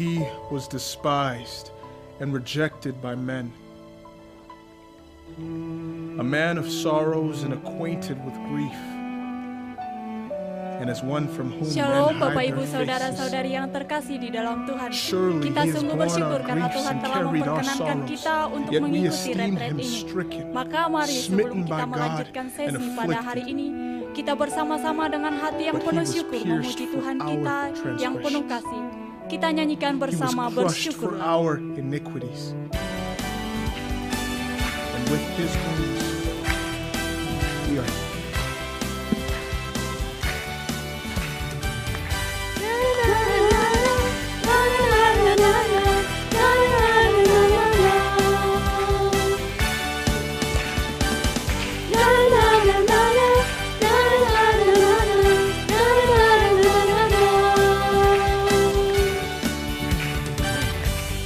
He was despised and rejected by men, a man of sorrows and acquainted with grief. And as one from whom Shalom men Bapak hide Ibu their Saudara-saudari faces, yang terkasih di dalam Tuhan. surely Kita he has sungguh borne bersyukur our karena griefs Tuhan and telah carried our memperkenankan sorrows. kita untuk Yet we mengikuti esteem retret him ini. stricken, Maka mari sebelum smitten kita by God, melanjutkan and sesi pada hari afflicted. ini, kita bersama-sama dengan hati yang But he penuh was syukur pierced memuji for Tuhan our kita yang penuh transgressions. kasih. Kita nyanyikan He was bersama crushed for bersyukur. our iniquities, and with his wounds we are healed.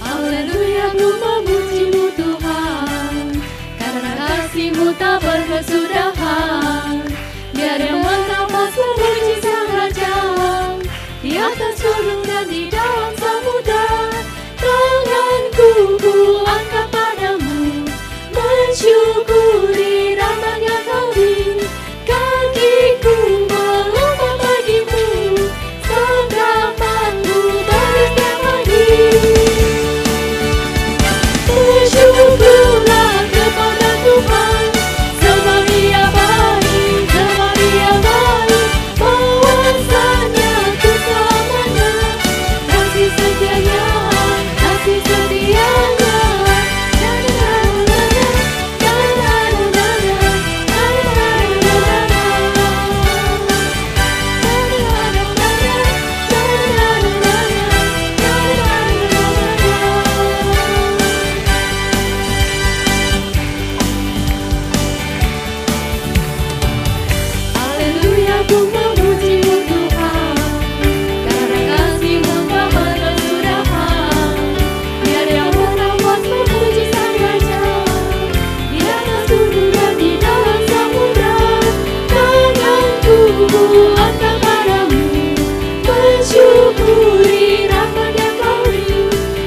Haleluya, ku memuji-Mu Tuhan, karena kasih-Mu tak berkesudahan. Biar yang menampas memuji Sang Raja, di atas gunung dan di dalam samudra. Tanganku ku angkat padamu, mensyukuri rahmat yang Kau beri. Kakiku melompat bagimu, sanggapanku baru setiap pagi. Bersyukurlah kepada Tuhan, sebab Dia baik, sebab Dia baik. Bahwasanya ku selamanya, kasih setianya, kasih setianya. Haleluya, ku memuji-Mu Tuhan, karena kasih-Mu tak berkesudahan. Biar yang bernafas memuji Sang Raja, di atas gunung dan di dalam samudra. Tanganku ku angkat padamu, mensyukuri rahmat yang Kau beri.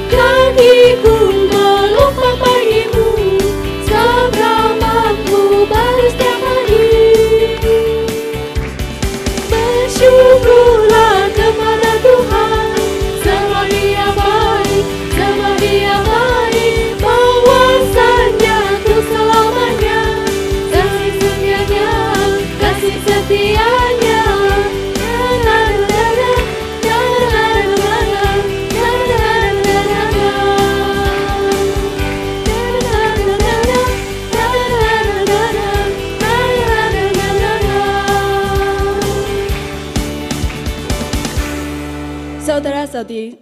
Kakiku melompat bagimu, sanggapanku baru setiap pagi. Bersyukurlah kepada Tuhan, sebab Dia baik, sebab Dia baik. Bahwasanya ku selamanya, kasih setianya, kasih setianya. Saudara-saudari,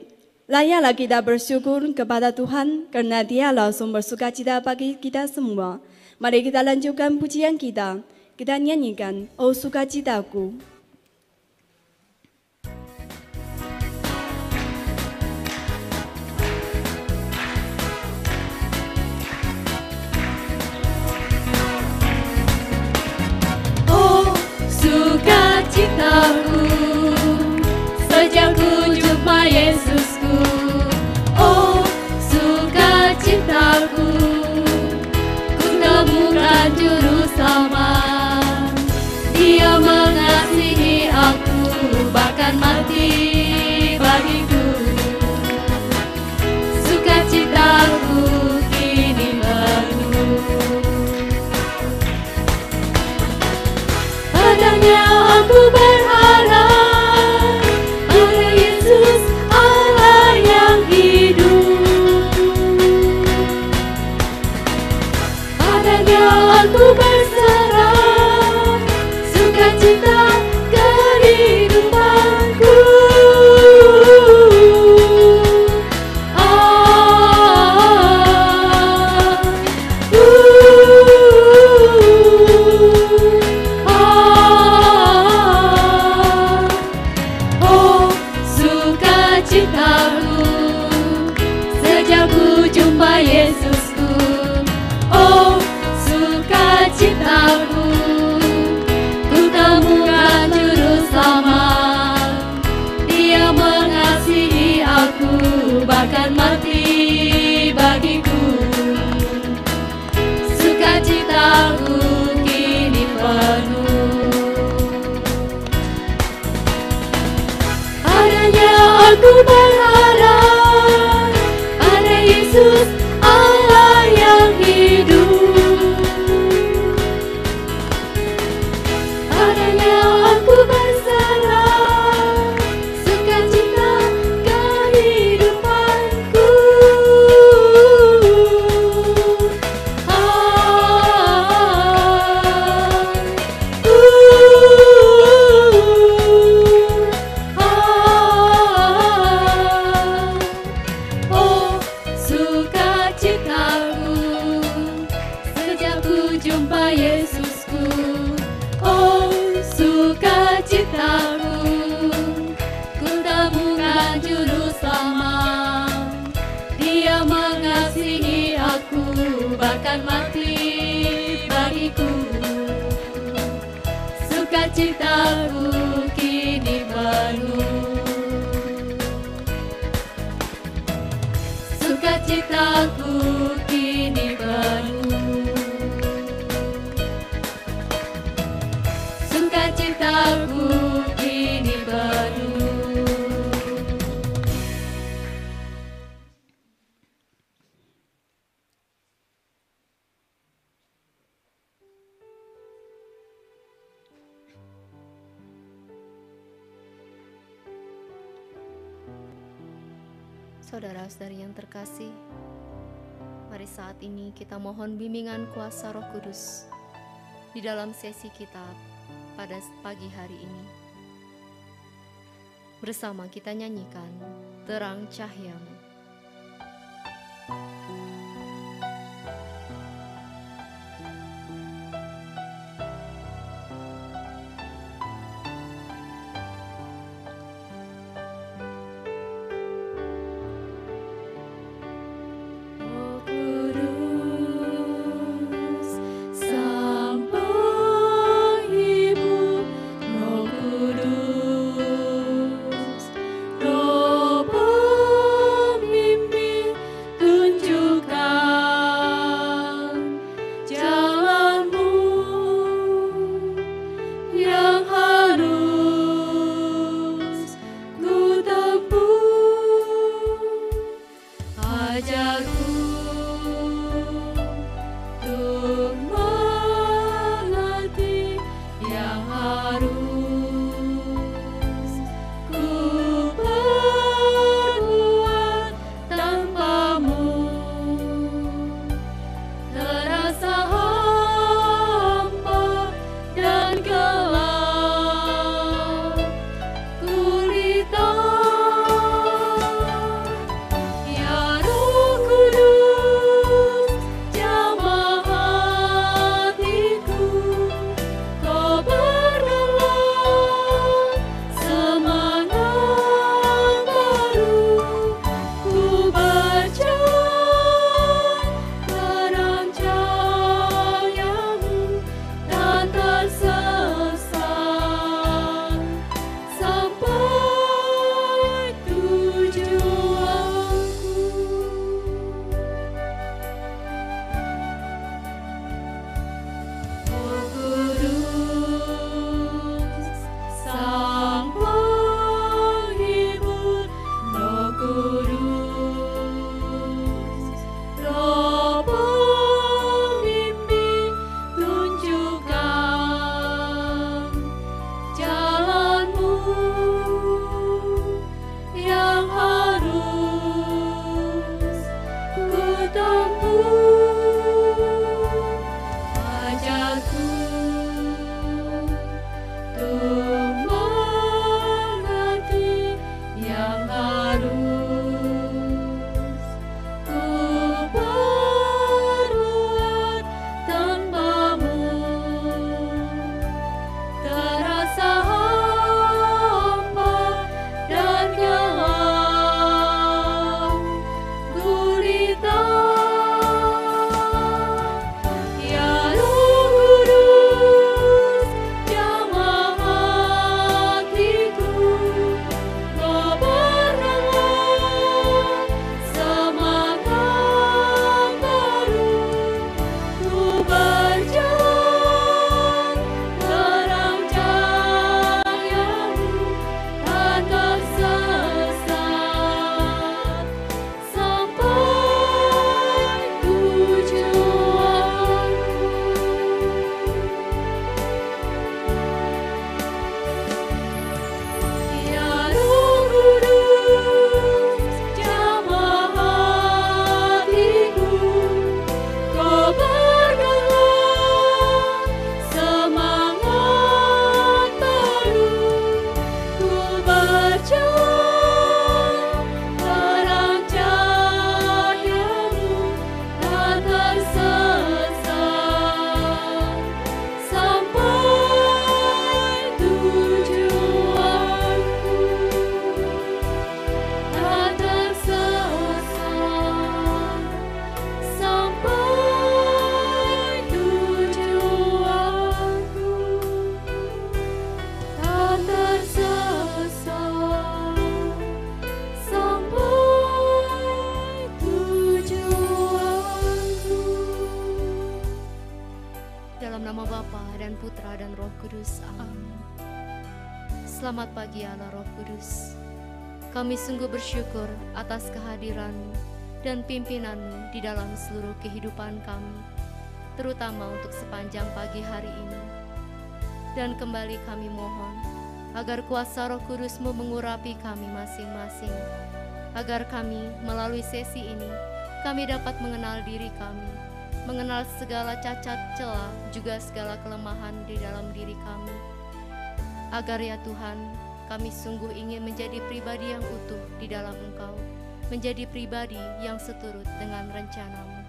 layaklah kita bersyukur kepada Tuhan karena Dialah sumber sukacita bagi kita semua. Mari kita lanjutkan pujian kita. Kita nyanyikan, "Oh sukacitaku." Oh sukacitaku, sejak ku jumpa Yesusku. Oh sukacitaku, ku temukan juru selamat. Dia mengasihi aku, bahkan mati bagiku. Sukacitaku kini penuh. Padanya aku berharap, pada Yesus Allah yang hidup. Padanya aku berserah, sukacita kehidupanku. Oh sukacitaku, sejak ku jumpa Yesusku. Oh sukacitaku, ku temukan juru selamat. Dia mengasihi aku, bahkan mati bagiku. Sukacitaku kini penuh. Adanya aku berharap pada Yesus Allah yang hidup. Adanya aku berserah sukacita kehidupanku. Oh, sukacitaku sejak ku jumpa Yesusku. Oh, sukacitaku ku temukan juru selamat. Dia mengasihi aku bahkan mati bagiku. Sukacitaku kini penuh. Sukacitaku kini penuh. Sukacitaku kini penuh. Saudara-saudari yang terkasih, mari saat ini kita mohon bimbingan kuasa Roh Kudus di dalam sesi kita pada pagi hari ini. Bersama kita nyanyikan Terang Cahyamu. Roh Kudus, sampai-Mu, Roh Kudus, Roh pemimpin, tunjuk Selamat pagi Allah Roh Kudus. Kami sungguh bersyukur atas kehadiran-Mu dan pimpinan-Mu di dalam seluruh kehidupan kami, terutama untuk sepanjang pagi hari ini. Dan kembali kami mohon agar kuasa Roh Kudus-Mu mengurapi kami masing-masing, agar kami melalui sesi ini kami dapat mengenal diri kami, mengenal segala cacat celah juga segala kelemahan di dalam diri kami. Agar ya Tuhan, kami sungguh ingin menjadi pribadi yang utuh di dalam Engkau, menjadi pribadi yang seturut dengan rencana-Mu.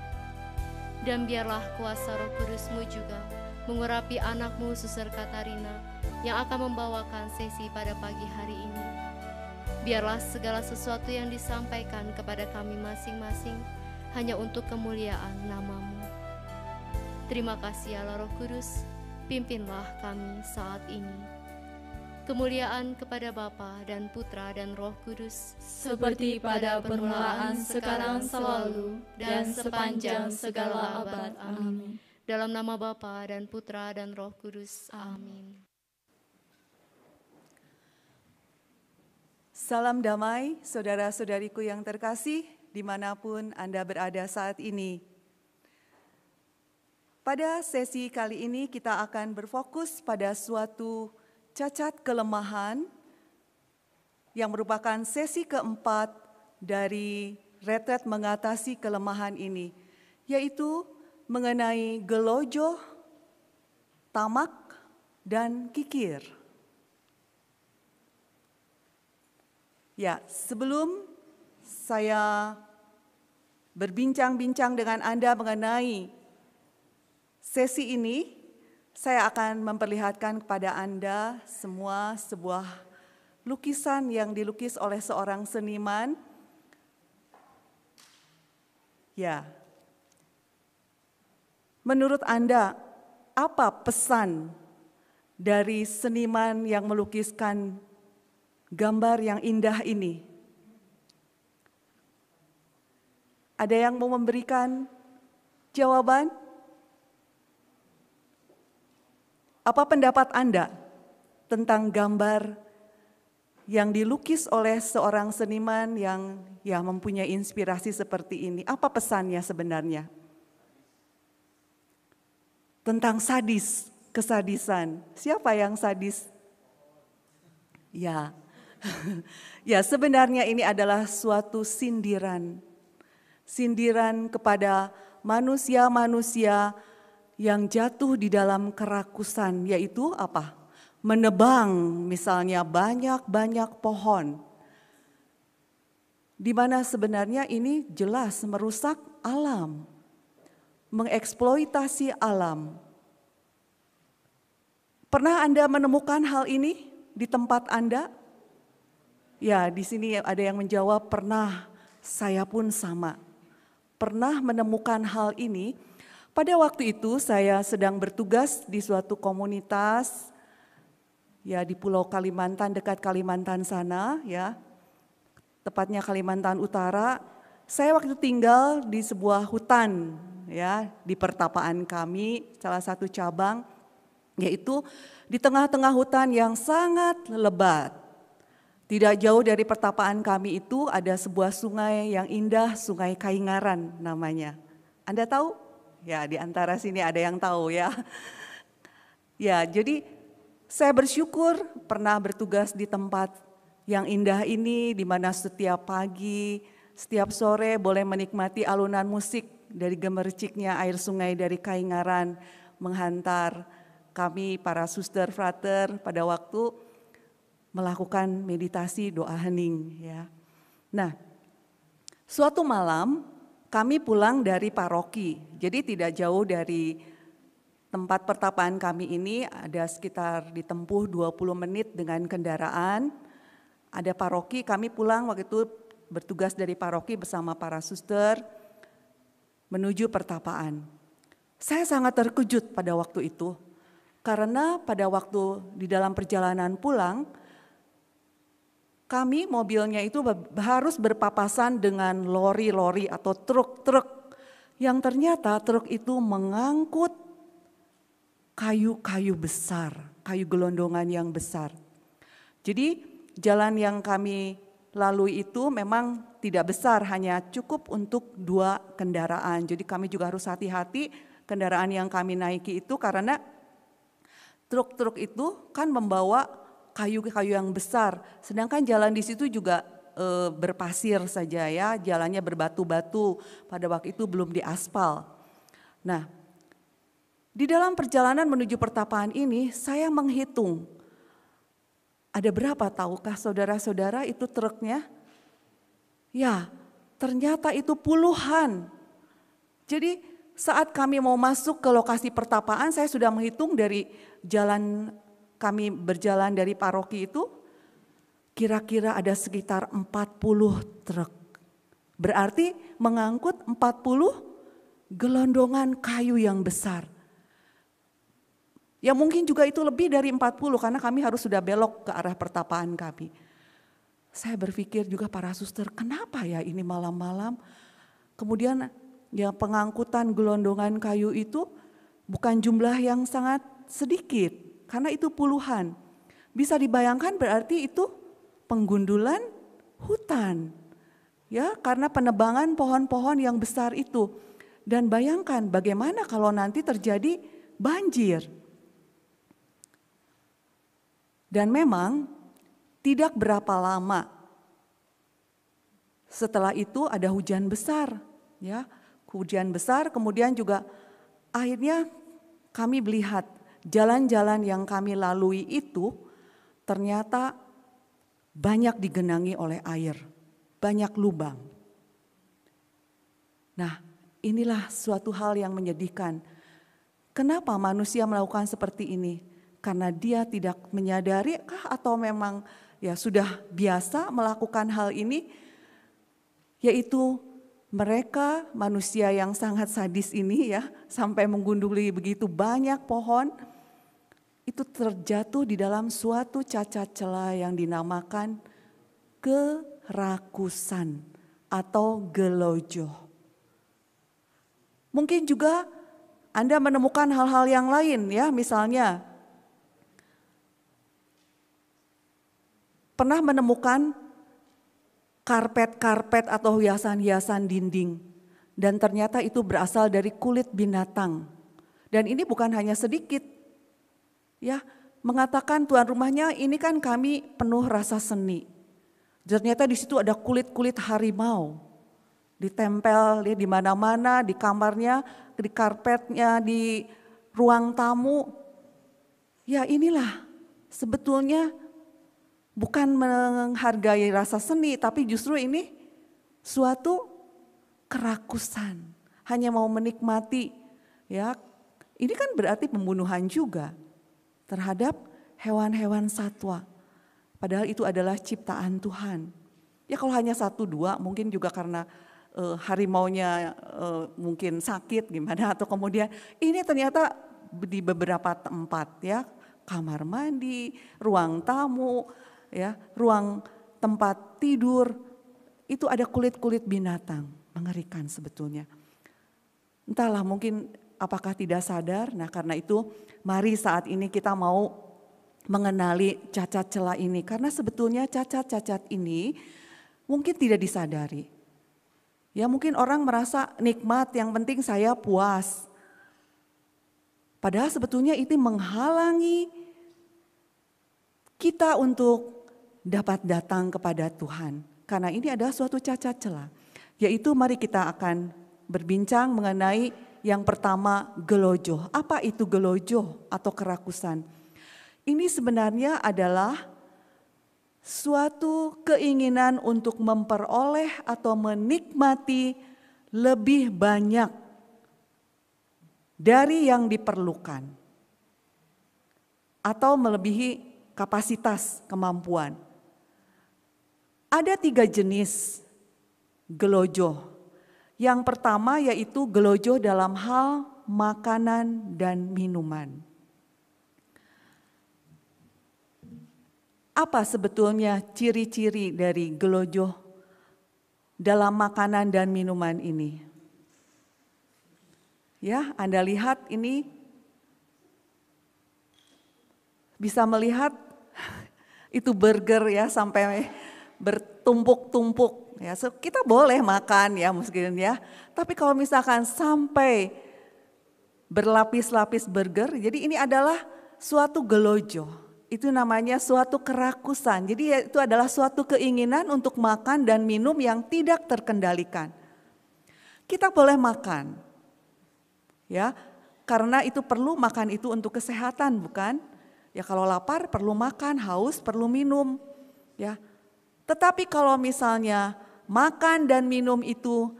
Dan biarlah kuasa Roh Kudus-Mu juga mengurapi anak-Mu Suster Katarina yang akan membawakan sesi pada pagi hari ini. Biarlah segala sesuatu yang disampaikan kepada kami masing-masing hanya untuk kemuliaan nama-Mu. Terima kasih Allah Roh Kudus, pimpinlah kami saat ini. Kemuliaan kepada Bapa dan Putra dan Roh Kudus, seperti pada permulaan, sekarang, selalu, dan sepanjang segala abad. Amin. Dalam nama Bapa dan Putra dan Roh Kudus. Amin. Salam damai, saudara-saudariku yang terkasih, dimanapun Anda berada saat ini. Pada sesi kali ini kita akan berfokus pada suatu cacat kelemahan yang merupakan sesi keempat dari retret mengatasi kelemahan ini, yaitu mengenai gelojoh, tamak, dan kikir. Ya, sebelum saya berbincang-bincang dengan Anda mengenai sesi ini, saya akan memperlihatkan kepada Anda semua sebuah lukisan yang dilukis oleh seorang seniman. Ya, menurut Anda, apa pesan dari seniman yang melukiskan gambar yang indah ini? Ada yang mau memberikan jawaban? Apa pendapat Anda tentang gambar yang dilukis oleh seorang seniman yang mempunyai inspirasi seperti ini? Apa pesannya sebenarnya? Tentang sadis, kesadisan. Siapa yang sadis? Ya, ya sebenarnya ini adalah suatu sindiran. Sindiran kepada manusia-manusia yang jatuh di dalam kerakusan, yaitu apa? Menebang misalnya banyak-banyak pohon. Di mana sebenarnya ini jelas merusak alam, mengeksploitasi alam. Pernah Anda menemukan hal ini di tempat Anda? Ya, di sini ada yang menjawab pernah, saya pun sama. Pernah menemukan hal ini. Pada waktu itu saya sedang bertugas di suatu komunitas ya di Pulau Kalimantan, dekat Kalimantan sana ya. Tepatnya Kalimantan Utara. Saya waktu itu tinggal di sebuah hutan ya, di pertapaan kami, salah satu cabang, yaitu di tengah-tengah hutan yang sangat lebat. Tidak jauh dari pertapaan kami itu ada sebuah sungai yang indah, Sungai Kaingaran namanya. Anda tahu? Ya, di antara sini ada yang tahu ya. Ya, jadi saya bersyukur pernah bertugas di tempat yang indah ini, di mana setiap pagi, setiap sore boleh menikmati alunan musik dari gemerciknya air sungai dari Kaingaran menghantar kami para suster frater pada waktu melakukan meditasi doa hening ya. Nah, suatu malam kami pulang dari paroki, jadi tidak jauh dari tempat pertapaan kami ini, ada sekitar ditempuh 20 menit dengan kendaraan. Ada paroki, kami pulang waktu itu bertugas dari paroki bersama para suster menuju pertapaan. Saya sangat terkejut pada waktu itu, karena pada waktu di dalam perjalanan pulang, kami mobilnya itu harus berpapasan dengan lori-lori atau truk-truk yang ternyata truk itu mengangkut kayu-kayu besar, kayu gelondongan yang besar. Jadi jalan yang kami lalui itu memang tidak besar, hanya cukup untuk 2 kendaraan. Jadi kami juga harus hati-hati kendaraan yang kami naiki itu karena truk-truk itu kan membawa kayu-kayu yang besar. Sedangkan jalan di situ juga berpasir saja ya, jalannya berbatu-batu, pada waktu itu belum diaspal. Nah, di dalam perjalanan menuju pertapaan ini saya menghitung, ada berapa tahukah saudara-saudara itu truknya? Ya, ternyata itu puluhan. Jadi saat kami mau masuk ke lokasi pertapaan, saya sudah menghitung dari jalan kami berjalan dari paroki itu, kira-kira ada sekitar 40 truk. Berarti mengangkut 40 gelondongan kayu yang besar. Ya mungkin juga itu lebih dari 40 karena kami harus sudah belok ke arah pertapaan kami. Saya berpikir juga para suster, kenapa ya ini malam-malam? Kemudian ya pengangkutan gelondongan kayu itu bukan jumlah yang sangat sedikit karena itu puluhan. Bisa dibayangkan berarti itu penggundulan hutan, ya karena penebangan pohon-pohon yang besar itu. Dan bayangkan bagaimana kalau nanti terjadi banjir. Dan memang tidak berapa lama setelah itu ada hujan besar, ya hujan besar. Kemudian juga akhirnya kami melihat jalan-jalan yang kami lalui itu ternyata banyak digenangi oleh air, banyak lubang. Nah, inilah suatu hal yang menyedihkan. Kenapa manusia melakukan seperti ini? Karena dia tidak menyadari kah atau memang ya sudah biasa melakukan hal ini? Yaitu mereka manusia yang sangat sadis ini ya, sampai menggunduli begitu banyak pohon, itu terjatuh di dalam suatu cacat celah yang dinamakan kerakusan atau gelojoh. Mungkin juga Anda menemukan hal-hal yang lain ya, misalnya pernah menemukan karpet-karpet atau hiasan-hiasan dinding dan ternyata itu berasal dari kulit binatang. Dan ini bukan hanya sedikit. Ya, mengatakan tuan rumahnya ini kan kami penuh rasa seni. Ternyata di situ ada kulit-kulit harimau. Ditempel ya, di mana-mana, di kamarnya, di karpetnya, di ruang tamu. Ya inilah sebetulnya bukan menghargai rasa seni, tapi justru ini suatu kerakusan. Hanya mau menikmati, ya ini kan berarti pembunuhan juga terhadap hewan-hewan satwa. Padahal itu adalah ciptaan Tuhan. Ya kalau hanya 1-2 mungkin juga karena harimaunya mungkin sakit gimana. Atau kemudian ini ternyata di beberapa tempat ya. Kamar mandi, ruang tamu, ya, ruang tempat tidur. Itu ada kulit-kulit binatang. Mengerikan sebetulnya. Entahlah mungkin apakah tidak sadar. Nah karena itu mari saat ini kita mau mengenali cacat celah ini. Karena sebetulnya cacat-cacat ini mungkin tidak disadari. Ya mungkin orang merasa nikmat, yang penting saya puas. Padahal sebetulnya itu menghalangi kita untuk dapat datang kepada Tuhan. Karena ini adalah suatu cacat celah. Yaitu mari kita akan berbincang mengenai yang pertama gelojoh. Apa itu gelojoh atau kerakusan? Ini sebenarnya adalah suatu keinginan untuk memperoleh atau menikmati lebih banyak dari yang diperlukan. Atau melebihi kapasitas kemampuan. Ada 3 jenis gelojoh. Yang pertama yaitu gelojoh dalam hal makanan dan minuman. Apa sebetulnya ciri-ciri dari gelojoh dalam makanan dan minuman ini? Ya, Anda lihat ini bisa melihat itu burger ya sampai bertumpuk-tumpuk ya. So, kita boleh makan ya mungkin ya. Tapi kalau misalkan sampai berlapis-lapis burger, jadi ini adalah suatu gelojo. Itu namanya suatu kerakusan. Jadi itu adalah suatu keinginan untuk makan dan minum yang tidak terkendalikan. Kita boleh makan. Ya, karena itu perlu makan itu untuk kesehatan, bukan? Ya kalau lapar perlu makan, haus perlu minum. Ya. Tetapi kalau misalnya makan dan minum itu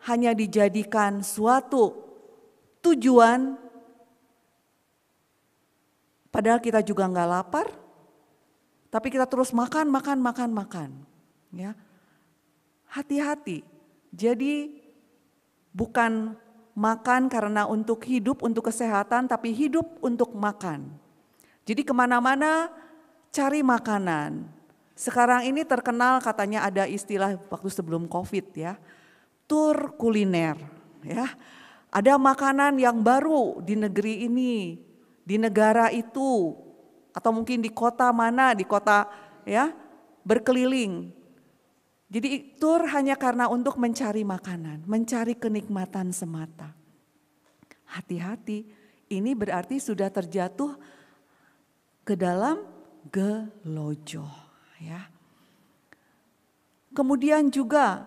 hanya dijadikan suatu tujuan, padahal kita juga nggak lapar, tapi kita terus makan. Ya. Hati-hati, jadi bukan makan karena untuk hidup, untuk kesehatan, tapi hidup untuk makan. Jadi kemana-mana cari makanan. Sekarang ini terkenal katanya ada istilah waktu sebelum COVID ya, tur kuliner ya. Ada makanan yang baru di negeri ini, di negara itu, atau mungkin di kota mana, di kota ya berkeliling. Jadi tur hanya karena untuk mencari makanan, mencari kenikmatan semata. Hati-hati, ini berarti sudah terjatuh ke dalam gelojo. Ya. Kemudian juga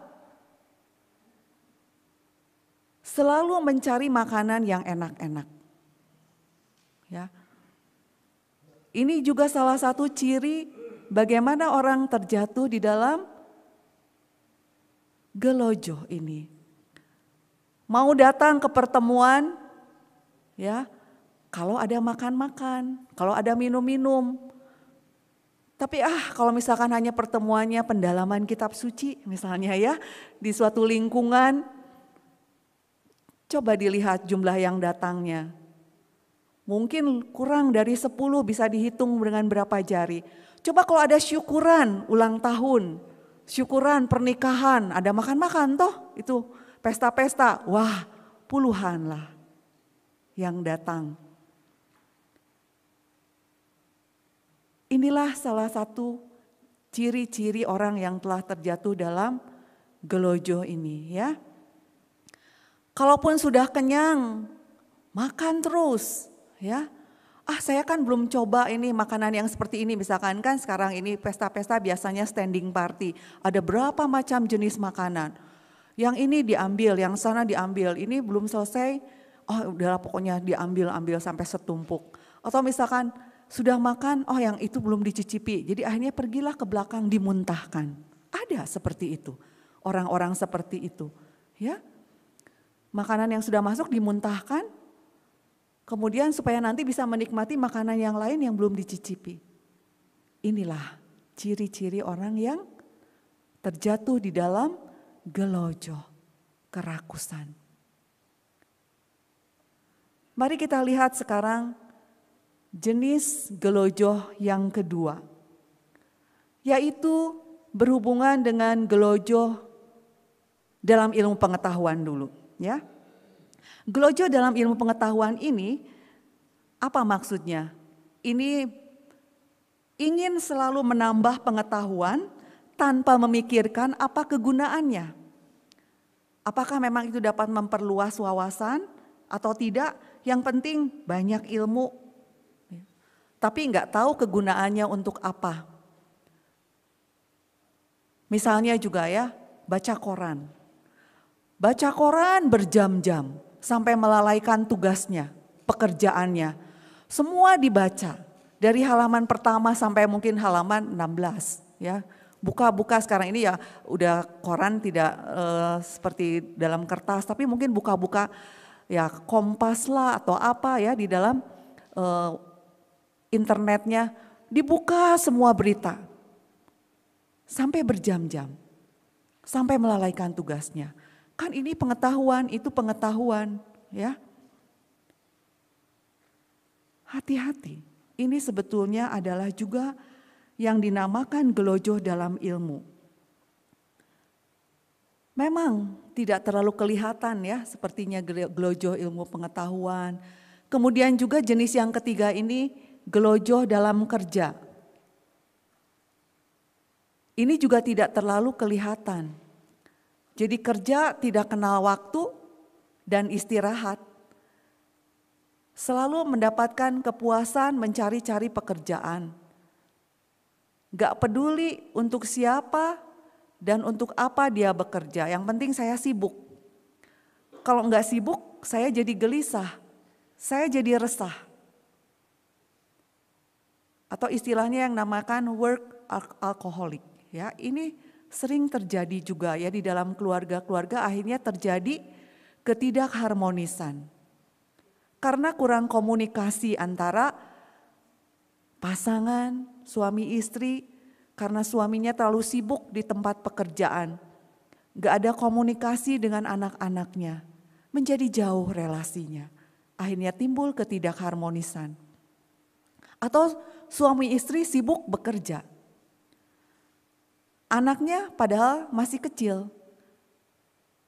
selalu mencari makanan yang enak-enak. Ya. Ini juga salah satu ciri bagaimana orang terjatuh di dalam gelojo ini. Mau datang ke pertemuan, ya, kalau ada makan-makan, kalau ada minum-minum. Tapi kalau misalkan hanya pertemuannya pendalaman kitab suci misalnya ya, di suatu lingkungan, coba dilihat jumlah yang datangnya. Mungkin kurang dari 10 bisa dihitung dengan berapa jari. Coba kalau ada syukuran ulang tahun, syukuran pernikahan, ada makan-makan toh itu pesta-pesta, wah puluhan lah yang datang. Inilah salah satu ciri-ciri orang yang telah terjatuh dalam gelojo ini ya. Kalaupun sudah kenyang, makan terus ya. Saya kan belum coba ini makanan yang seperti ini, misalkan kan sekarang ini pesta-pesta biasanya standing party. Ada berapa macam jenis makanan. Yang ini diambil, yang sana diambil, ini belum selesai, udahlah pokoknya diambil sampai setumpuk. Atau misalkan sudah makan, yang itu belum dicicipi. Jadi akhirnya pergilah ke belakang dimuntahkan. Ada seperti itu, orang-orang seperti itu. Ya, makanan yang sudah masuk dimuntahkan, kemudian supaya nanti bisa menikmati makanan yang lain yang belum dicicipi. Inilah ciri-ciri orang yang terjatuh di dalam gelojo, kerakusan. Mari kita lihat sekarang jenis gelojo yang kedua, yaitu berhubungan dengan gelojo dalam ilmu pengetahuan dulu, ya. Gelojo dalam ilmu pengetahuan ini apa maksudnya? Ini ingin selalu menambah pengetahuan tanpa memikirkan apa kegunaannya. Apakah memang itu dapat memperluas wawasan atau tidak? Yang penting banyak ilmu, tapi enggak tahu kegunaannya untuk apa. Misalnya juga ya, baca koran. Baca koran berjam-jam sampai melalaikan tugasnya, pekerjaannya. Semua dibaca dari halaman pertama sampai mungkin halaman 16 ya. Buka-buka sekarang ini ya udah koran tidak seperti dalam kertas, tapi mungkin buka-buka ya Kompas lah atau apa ya di dalam internetnya, dibuka semua berita. Sampai berjam-jam, sampai melalaikan tugasnya. Kan ini pengetahuan, itu pengetahuan ya. Hati-hati, ini sebetulnya adalah juga yang dinamakan gelojo dalam ilmu. Memang tidak terlalu kelihatan ya sepertinya gelojo ilmu pengetahuan. Kemudian juga jenis yang ketiga ini gelojo dalam kerja. Ini juga tidak terlalu kelihatan. Jadi kerja tidak kenal waktu dan istirahat. Selalu mendapatkan kepuasan mencari-cari pekerjaan. Gak peduli untuk siapa dan untuk apa dia bekerja. Yang penting saya sibuk. Kalau gak sibuk, saya jadi gelisah. Saya jadi resah. Atau istilahnya yang namakan work alcoholic. Ya, ini sering terjadi juga ya di dalam keluarga-keluarga, akhirnya terjadi ketidakharmonisan. Karena kurang komunikasi antara pasangan, suami istri, karena suaminya terlalu sibuk di tempat pekerjaan. Gak ada komunikasi dengan anak-anaknya, menjadi jauh relasinya. Akhirnya timbul ketidakharmonisan. Atau suami istri sibuk bekerja. Anaknya padahal masih kecil.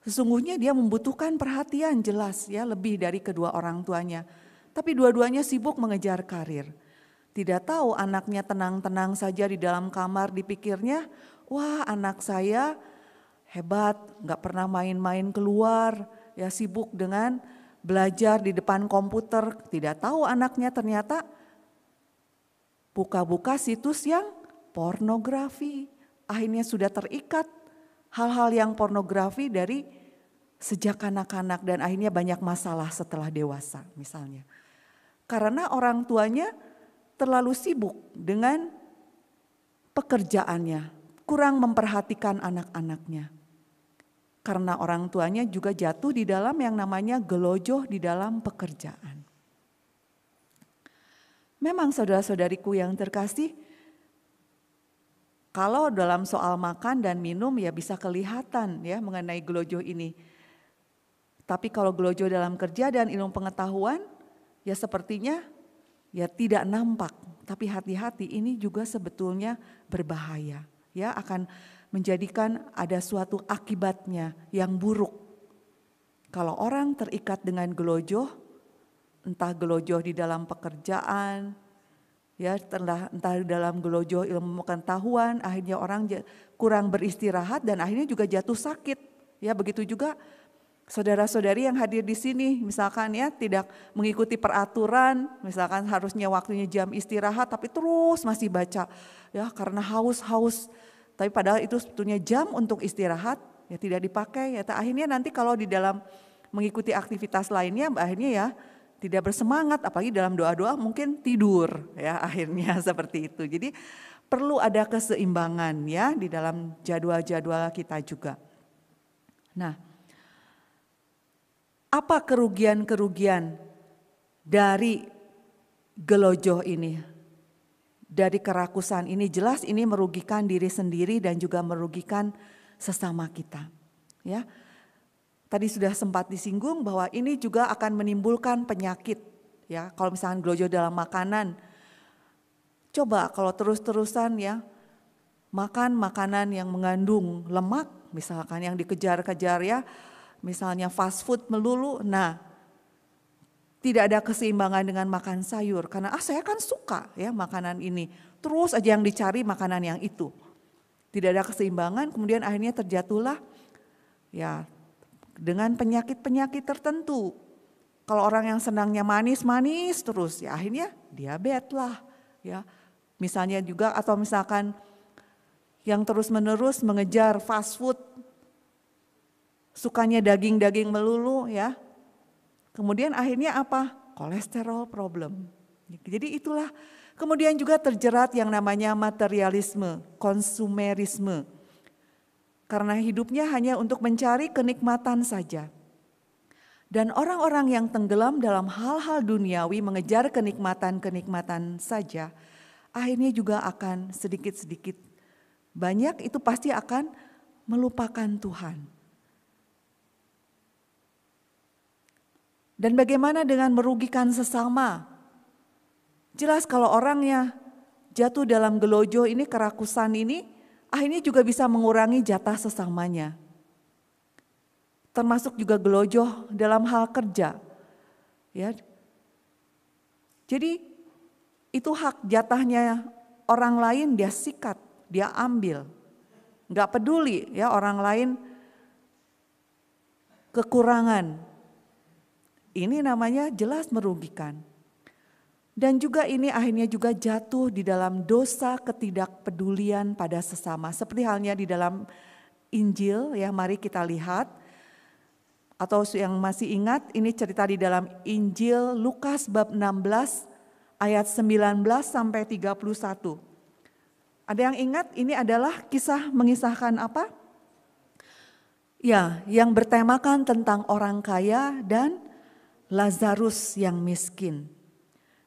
Sesungguhnya dia membutuhkan perhatian jelas ya, lebih dari kedua orang tuanya. Tapi dua-duanya sibuk mengejar karir. Tidak tahu anaknya tenang-tenang saja di dalam kamar, dipikirnya, wah anak saya hebat, gak pernah main-main keluar, ya sibuk dengan belajar di depan komputer. Tidak tahu anaknya ternyata buka-buka situs yang pornografi. Akhirnya sudah terikat hal-hal yang pornografi dari sejak anak-anak dan akhirnya banyak masalah setelah dewasa misalnya. Karena orang tuanya terlalu sibuk dengan pekerjaannya, kurang memperhatikan anak-anaknya. Karena orang tuanya juga jatuh di dalam yang namanya gelojoh di dalam pekerjaan. Memang saudara-saudariku yang terkasih, kalau dalam soal makan dan minum ya bisa kelihatan ya mengenai gelojoh ini. Tapi kalau gelojoh dalam kerja dan ilmu pengetahuan ya sepertinya ya tidak nampak. Tapi hati-hati, ini juga sebetulnya berbahaya. Ya akan menjadikan ada suatu akibatnya yang buruk. Kalau orang terikat dengan gelojoh, entah gelojoh di dalam pekerjaan, ya entah dalam gelojoh ilmu pengetahuan, akhirnya orang kurang beristirahat dan akhirnya juga jatuh sakit. Ya begitu juga saudara-saudari yang hadir di sini, misalkan ya tidak mengikuti peraturan, misalkan harusnya waktunya jam istirahat tapi terus masih baca ya karena haus. Tapi padahal itu sebetulnya jam untuk istirahat ya tidak dipakai. Ya akhirnya nanti kalau di dalam mengikuti aktivitas lainnya akhirnya ya tidak bersemangat, apalagi dalam doa-doa mungkin tidur ya akhirnya seperti itu. Jadi perlu ada keseimbangan ya di dalam jadwal-jadwal kita juga. Nah, apa kerugian-kerugian dari gelojoh ini? Dari kerakusan ini, jelas ini merugikan diri sendiri dan juga merugikan sesama kita. Ya. Tadi sudah sempat disinggung bahwa ini juga akan menimbulkan penyakit. Ya, kalau misalnya gelojoh dalam makanan, coba kalau terus-terusan ya makan makanan yang mengandung lemak, misalkan yang dikejar-kejar ya, misalnya fast food melulu. Nah, tidak ada keseimbangan dengan makan sayur karena saya kan suka ya makanan ini. Terus aja yang dicari makanan yang itu. Tidak ada keseimbangan, kemudian akhirnya terjatuhlah ya dengan penyakit-penyakit tertentu. Kalau orang yang senangnya manis-manis terus ya akhirnya diabetes lah ya. Misalnya juga atau misalkan yang terus-menerus mengejar fast food, sukanya daging-daging melulu ya. Kemudian akhirnya apa? Kolesterol problem. Jadi itulah kemudian juga terjerat yang namanya materialisme, konsumerisme. Karena hidupnya hanya untuk mencari kenikmatan saja. Dan orang-orang yang tenggelam dalam hal-hal duniawi mengejar kenikmatan-kenikmatan saja, akhirnya juga akan sedikit-sedikit banyak itu pasti akan melupakan Tuhan. Dan bagaimana dengan merugikan sesama? Jelas kalau orangnya jatuh dalam gelojoh ini, kerakusan ini, akhirnya juga bisa mengurangi jatah sesamanya. Termasuk juga gelojoh dalam hal kerja. Ya. Jadi itu hak jatahnya orang lain dia sikat, dia ambil. nggak peduli ya orang lain kekurangan. Ini namanya jelas merugikan. Dan juga ini akhirnya juga jatuh di dalam dosa ketidakpedulian pada sesama. Seperti halnya di dalam Injil ya, mari kita lihat. Atau yang masih ingat, ini cerita di dalam Injil Lukas bab 16 ayat 19 sampai 31. Ada yang ingat ini adalah kisah mengisahkan apa? Ya, yang bertemakan tentang orang kaya dan Lazarus yang miskin.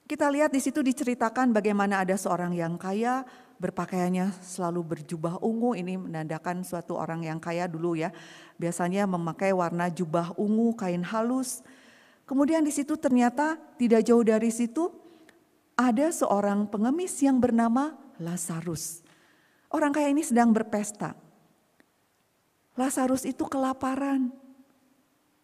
Kita lihat di situ diceritakan bagaimana ada seorang yang kaya, berpakaiannya selalu berjubah ungu. Ini menandakan suatu orang yang kaya dulu ya. Biasanya memakai warna jubah ungu, kain halus. Kemudian di situ ternyata tidak jauh dari situ ada seorang pengemis yang bernama Lazarus. Orang kaya ini sedang berpesta. Lazarus itu kelaparan.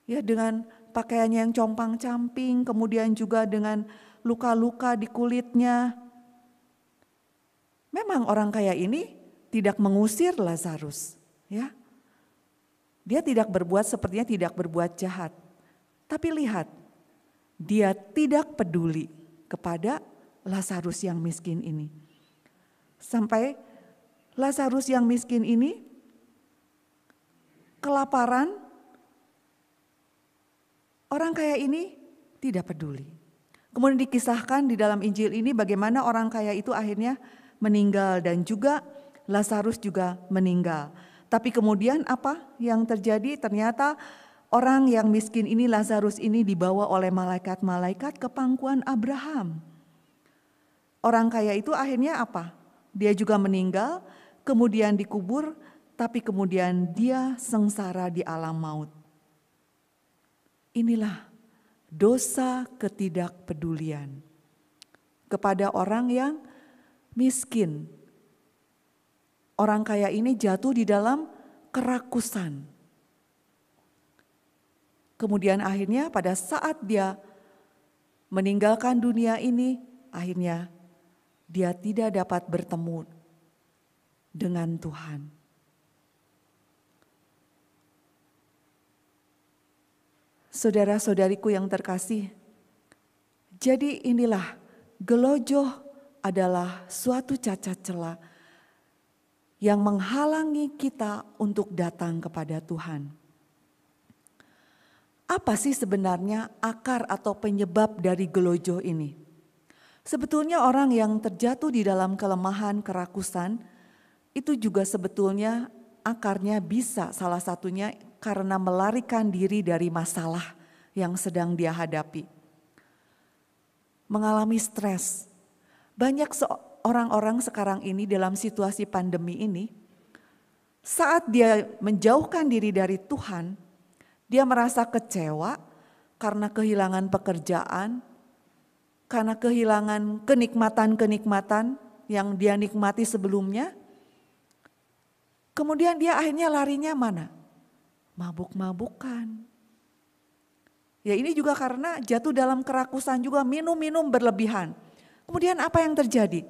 Ya, dengan pakaiannya yang compang-camping, kemudian juga dengan luka-luka di kulitnya. Memang orang kaya ini tidak mengusir Lazarus, ya. Dia tidak berbuat sepertinya tidak berbuat jahat. Tapi lihat, dia tidak peduli kepada Lazarus yang miskin ini. Sampai Lazarus yang miskin ini kelaparan, orang kaya ini tidak peduli. Kemudian dikisahkan di dalam Injil ini bagaimana orang kaya itu akhirnya meninggal dan juga Lazarus juga meninggal. Tapi kemudian apa yang terjadi? Ternyata orang yang miskin ini, Lazarus ini dibawa oleh malaikat-malaikat ke pangkuan Abraham. Orang kaya itu akhirnya apa? Dia juga meninggal, kemudian dikubur, tapi kemudian dia sengsara di alam maut. Inilah dosa ketidakpedulian kepada orang yang miskin. Orang kaya ini jatuh di dalam kerakusan. Kemudian akhirnya pada saat dia meninggalkan dunia ini, akhirnya dia tidak dapat bertemu dengan Tuhan. Saudara-saudariku yang terkasih, jadi inilah gelojoh adalah suatu cacat celah yang menghalangi kita untuk datang kepada Tuhan. Apa sih sebenarnya akar atau penyebab dari gelojoh ini? Sebetulnya orang yang terjatuh di dalam kelemahan, kerakusan, itu juga sebetulnya akarnya bisa salah satunya karena melarikan diri dari masalah yang sedang dia hadapi. Mengalami stres. Banyak orang-orang sekarang ini dalam situasi pandemi ini, saat dia menjauhkan diri dari Tuhan, dia merasa kecewa karena kehilangan pekerjaan, karena kehilangan kenikmatan-kenikmatan yang dia nikmati sebelumnya. Kemudian dia akhirnya larinya mana? Mabuk-mabukan. Ya ini juga karena jatuh dalam kerakusan juga, minum-minum berlebihan. Kemudian apa yang terjadi?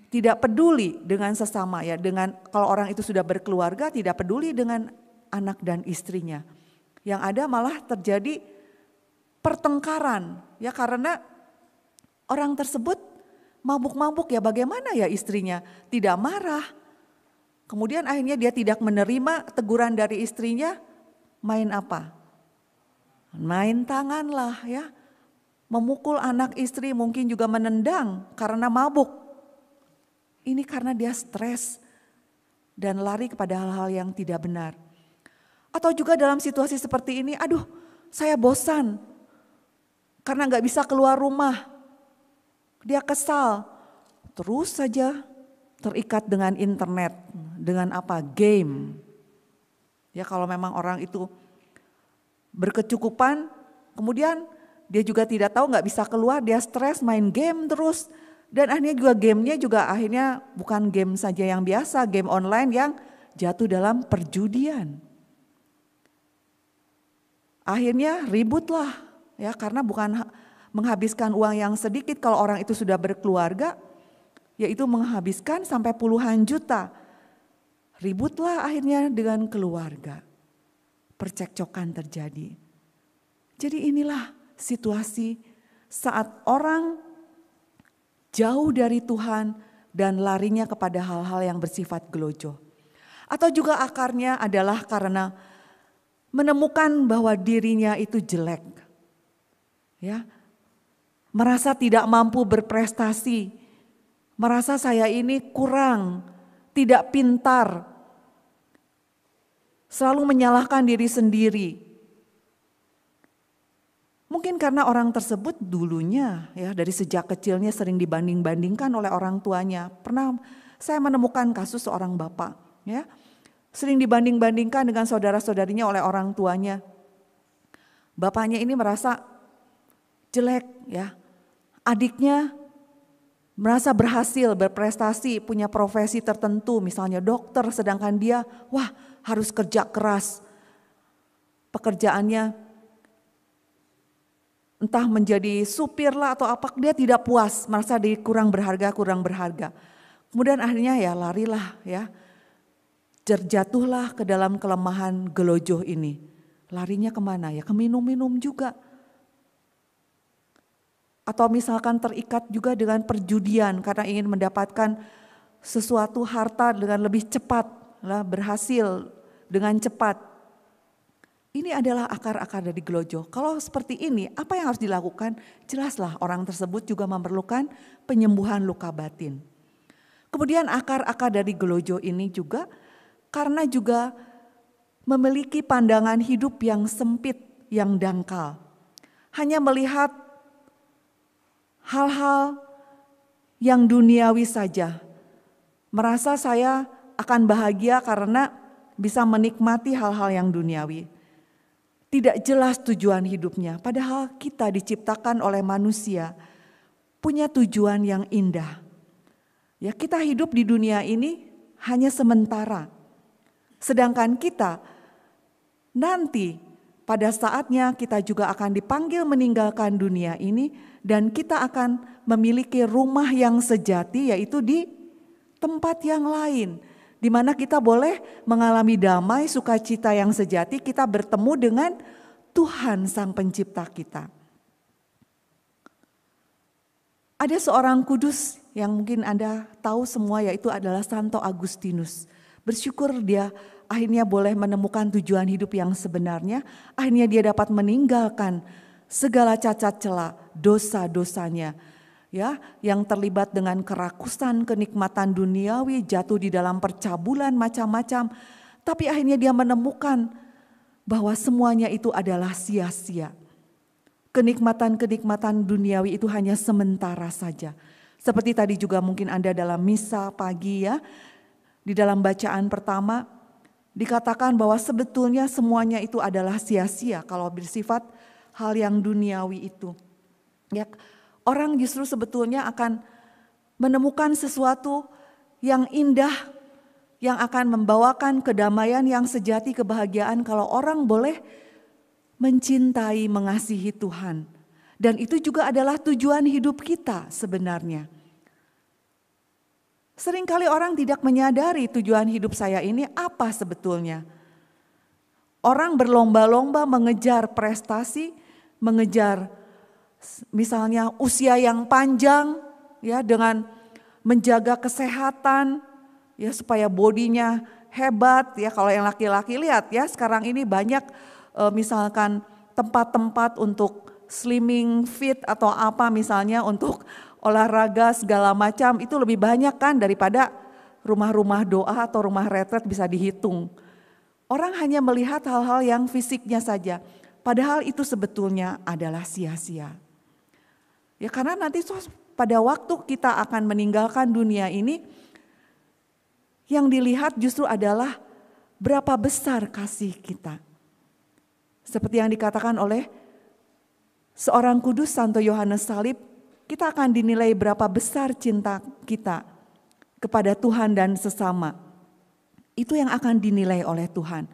Tidak peduli dengan sesama ya, dengan kalau orang itu sudah berkeluarga tidak peduli dengan anak dan istrinya. Yang ada malah terjadi pertengkaran ya karena orang tersebut mabuk-mabuk ya, bagaimana ya istrinya tidak marah. Kemudian akhirnya dia tidak menerima teguran dari istrinya, main apa? Main tangan lah ya. Memukul anak istri, mungkin juga menendang karena mabuk. Ini karena dia stres dan lari kepada hal-hal yang tidak benar. Atau juga dalam situasi seperti ini, aduh saya bosan karena gak bisa keluar rumah. Dia kesal, terus saja terikat dengan internet, dengan apa? Game. Ya kalau memang orang itu berkecukupan, kemudian dia juga tidak tahu, gak bisa keluar, dia stres main game terus. Dan akhirnya juga gamenya juga akhirnya bukan game saja yang biasa, game online yang jatuh dalam perjudian. Akhirnya ributlah ya karena bukan menghabiskan uang yang sedikit kalau orang itu sudah berkeluarga. yaitu menghabiskan sampai puluhan juta. Ributlah akhirnya dengan keluarga. Percekcokan terjadi. Jadi inilah situasi saat orang jauh dari Tuhan dan larinya kepada hal-hal yang bersifat gelojoh. Atau juga akarnya adalah karena menemukan bahwa dirinya itu jelek. Ya. Merasa tidak mampu berprestasi. Merasa saya ini kurang, tidak pintar. Selalu menyalahkan diri sendiri. Mungkin karena orang tersebut dulunya ya dari sejak kecilnya sering dibanding-bandingkan oleh orang tuanya. Pernah saya menemukan kasus seorang bapak ya. Sering dibanding-bandingkan dengan saudara-saudarinya oleh orang tuanya. Bapaknya ini merasa jelek ya. Adiknya merasa berhasil, berprestasi, punya profesi tertentu misalnya dokter, sedangkan dia harus kerja keras. Pekerjaannya entah menjadi supir lah atau apa, dia tidak puas, merasa kurang berharga. Kemudian akhirnya ya larilah ya, terjatuhlah ke dalam kelemahan gelojoh ini. Larinya kemana ya? Ke minum-minum juga. Atau misalkan terikat juga dengan perjudian karena ingin mendapatkan sesuatu harta dengan lebih cepat, lah berhasil dengan cepat. Ini adalah akar-akar dari gelojoh. Kalau seperti ini, apa yang harus dilakukan? Jelaslah orang tersebut juga memerlukan penyembuhan luka batin. Kemudian akar-akar dari gelojoh ini juga karena juga memiliki pandangan hidup yang sempit, yang dangkal. Hanya melihat hal-hal yang duniawi saja. Merasa saya akan bahagia karena bisa menikmati hal-hal yang duniawi. Tidak jelas tujuan hidupnya. Padahal kita diciptakan oleh manusia punya tujuan yang indah. Ya, kita hidup di dunia ini hanya sementara. Sedangkan kita nanti pada saatnya kita juga akan dipanggil meninggalkan dunia ini dan kita akan memiliki rumah yang sejati, yaitu di tempat yang lain. Di mana kita boleh mengalami damai, sukacita yang sejati, kita bertemu dengan Tuhan Sang Pencipta kita. Ada seorang kudus yang mungkin Anda tahu semua, yaitu adalah Santo Agustinus. Bersyukur dia akhirnya boleh menemukan tujuan hidup yang sebenarnya. Akhirnya dia dapat meninggalkan segala cacat celah, dosa-dosanya. Ya, yang terlibat dengan kerakusan, kenikmatan duniawi, jatuh di dalam percabulan macam-macam. Tapi akhirnya dia menemukan bahwa semuanya itu adalah sia-sia. Kenikmatan-kenikmatan duniawi itu hanya sementara saja. Seperti tadi juga mungkin Anda dalam misa pagi ya, di dalam bacaan pertama dikatakan bahwa sebetulnya semuanya itu adalah sia-sia kalau bersifat hal yang duniawi itu. Ya, orang justru sebetulnya akan menemukan sesuatu yang indah, yang akan membawakan kedamaian yang sejati, kebahagiaan kalau orang boleh mencintai, mengasihi Tuhan. Dan itu juga adalah tujuan hidup kita sebenarnya. Seringkali orang tidak menyadari tujuan hidup saya ini apa sebetulnya. Orang berlomba-lomba mengejar prestasi, mengejar misalnya usia yang panjang ya, dengan menjaga kesehatan ya supaya bodinya hebat ya. Kalau yang laki-laki lihat ya, sekarang ini banyak misalkan tempat-tempat untuk slimming fit atau apa misalnya untuk olahraga segala macam, itu lebih banyak kan daripada rumah-rumah doa atau rumah retret bisa dihitung. Orang hanya melihat hal-hal yang fisiknya saja, padahal itu sebetulnya adalah sia-sia. Ya karena nanti pada waktu kita akan meninggalkan dunia ini, yang dilihat justru adalah berapa besar kasih kita. Seperti yang dikatakan oleh seorang kudus Santo Yohanes Salib, kita akan dinilai berapa besar cinta kita kepada Tuhan dan sesama. Itu yang akan dinilai oleh Tuhan.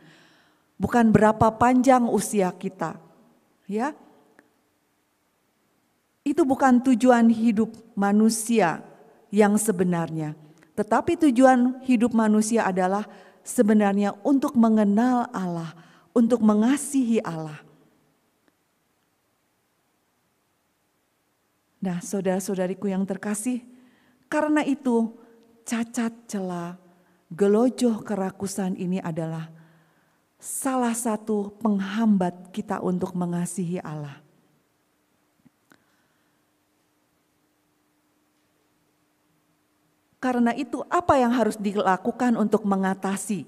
Bukan berapa panjang usia kita. Ya. Itu bukan tujuan hidup manusia yang sebenarnya. Tetapi tujuan hidup manusia adalah sebenarnya untuk mengenal Allah, untuk mengasihi Allah. Nah, saudara-saudariku yang terkasih, karena itu cacat celah, gelojoh kerakusan ini adalah salah satu penghambat kita untuk mengasihi Allah. Karena itu apa yang harus dilakukan untuk mengatasi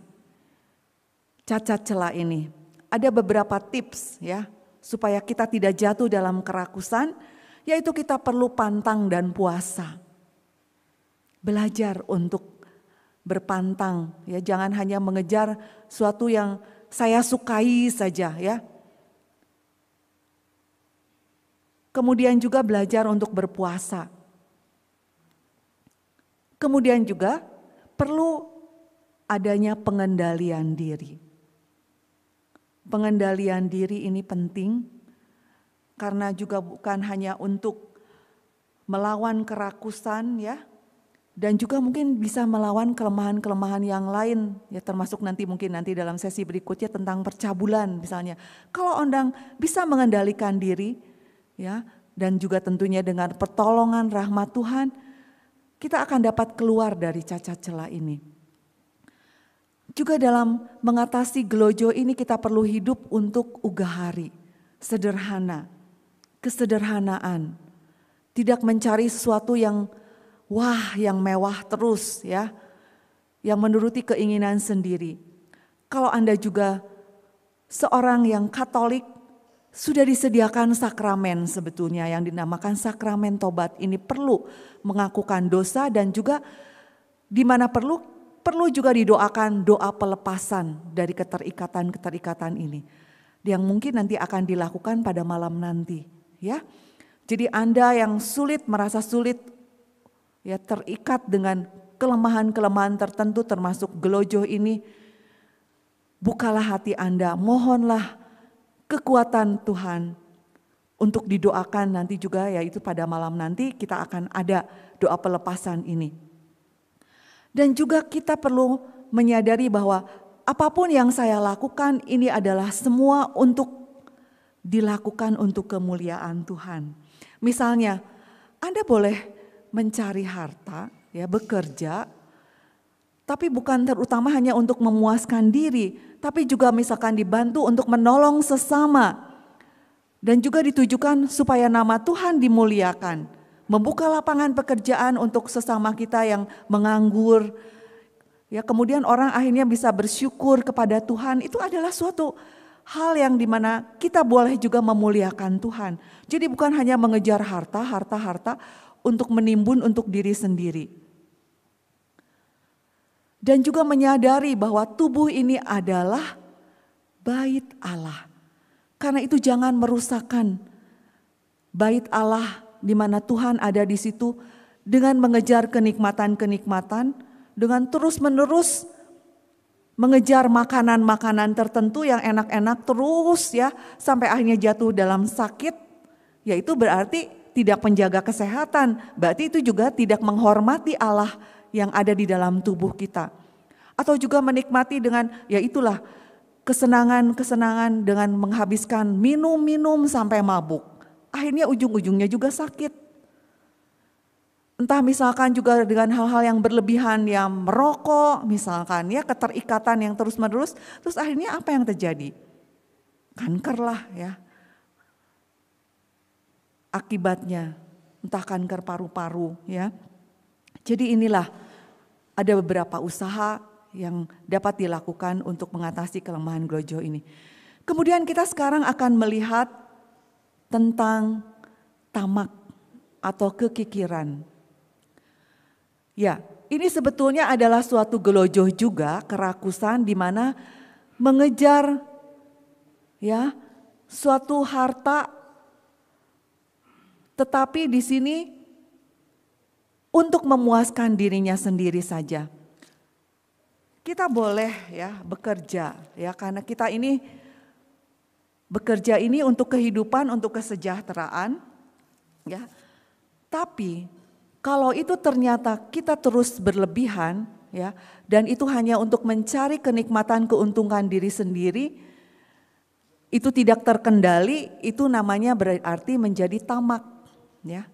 cacat celah ini? Ada beberapa tips ya, supaya kita tidak jatuh dalam kerakusan, yaitu kita perlu pantang dan puasa. Belajar untuk berpantang ya, jangan hanya mengejar suatu yang saya sukai saja ya. Kemudian juga belajar untuk berpuasa. Kemudian juga perlu adanya pengendalian diri. Pengendalian diri ini penting karena juga bukan hanya untuk melawan kerakusan ya, dan juga mungkin bisa melawan kelemahan-kelemahan yang lain ya, termasuk nanti dalam sesi berikutnya tentang percabulan misalnya. Kalau Ondang bisa mengendalikan diri ya, dan juga tentunya dengan pertolongan rahmat Tuhan, kita akan dapat keluar dari cacat celah ini. Juga dalam mengatasi gelojoh ini kita perlu hidup untuk ugahari, sederhana, kesederhanaan. Tidak mencari sesuatu yang yang mewah terus ya, yang menuruti keinginan sendiri. Kalau Anda juga seorang yang Katolik, sudah disediakan sakramen sebetulnya yang dinamakan sakramen tobat. Ini perlu mengakukan dosa dan juga di mana perlu juga didoakan doa pelepasan dari keterikatan-keterikatan ini. Yang mungkin nanti akan dilakukan pada malam nanti ya. Jadi Anda yang merasa sulit ya, terikat dengan kelemahan-kelemahan tertentu termasuk gelojoh ini, bukalah hati Anda, mohonlah kekuatan Tuhan untuk didoakan nanti juga, yaitu pada malam nanti kita akan ada doa pelepasan ini. Dan juga kita perlu menyadari bahwa apapun yang saya lakukan ini adalah semua untuk dilakukan untuk kemuliaan Tuhan. Misalnya Anda boleh mencari harta, ya, bekerja, tapi bukan terutama hanya untuk memuaskan diri, tapi juga misalkan dibantu untuk menolong sesama. Dan juga ditujukan supaya nama Tuhan dimuliakan. Membuka lapangan pekerjaan untuk sesama kita yang menganggur. Ya, kemudian orang akhirnya bisa bersyukur kepada Tuhan. Itu adalah suatu hal yang dimana kita boleh juga memuliakan Tuhan. Jadi bukan hanya mengejar harta untuk menimbun untuk diri sendiri. Dan juga menyadari bahwa tubuh ini adalah bait Allah. Karena itu jangan merusakkan bait Allah di mana Tuhan ada di situ dengan mengejar kenikmatan-kenikmatan, dengan terus-menerus mengejar makanan-makanan tertentu yang enak-enak terus ya, sampai akhirnya jatuh dalam sakit, yaitu berarti tidak menjaga kesehatan, berarti itu juga tidak menghormati Allah yang ada di dalam tubuh kita. Atau juga menikmati dengan ya itulah kesenangan-kesenangan dengan menghabiskan minum-minum sampai mabuk. Akhirnya ujung-ujungnya juga sakit. Entah misalkan juga dengan hal-hal yang berlebihan, yang merokok misalkan ya, keterikatan yang terus-menerus, terus akhirnya apa yang terjadi? Kanker lah ya. Akibatnya entah kanker paru-paru ya. Jadi inilah ada beberapa usaha yang dapat dilakukan untuk mengatasi kelemahan gelojoh ini. Kemudian kita sekarang akan melihat tentang tamak atau kekikiran. Ya, ini sebetulnya adalah suatu gelojoh juga, kerakusan di mana mengejar ya suatu harta, tetapi di sini untuk memuaskan dirinya sendiri saja. Kita boleh ya bekerja ya, karena kita ini bekerja ini untuk kehidupan, untuk kesejahteraan ya. Tapi Kalau itu ternyata kita terus berlebihan, ya, dan itu hanya untuk mencari kenikmatan, keuntungan diri sendiri, itu tidak terkendali, itu namanya berarti menjadi tamak, ya.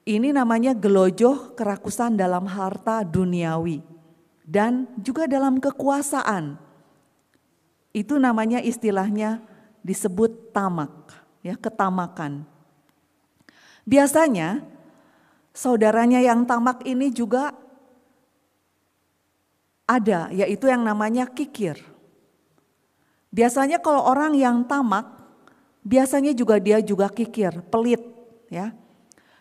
Ini namanya gelojoh kerakusan dalam harta duniawi dan juga dalam kekuasaan. Itu namanya istilahnya disebut tamak, ya, ketamakan. Biasanya saudaranya yang tamak ini juga ada, yaitu yang namanya kikir. Biasanya kalau orang yang tamak, biasanya juga dia juga kikir, pelit, ya.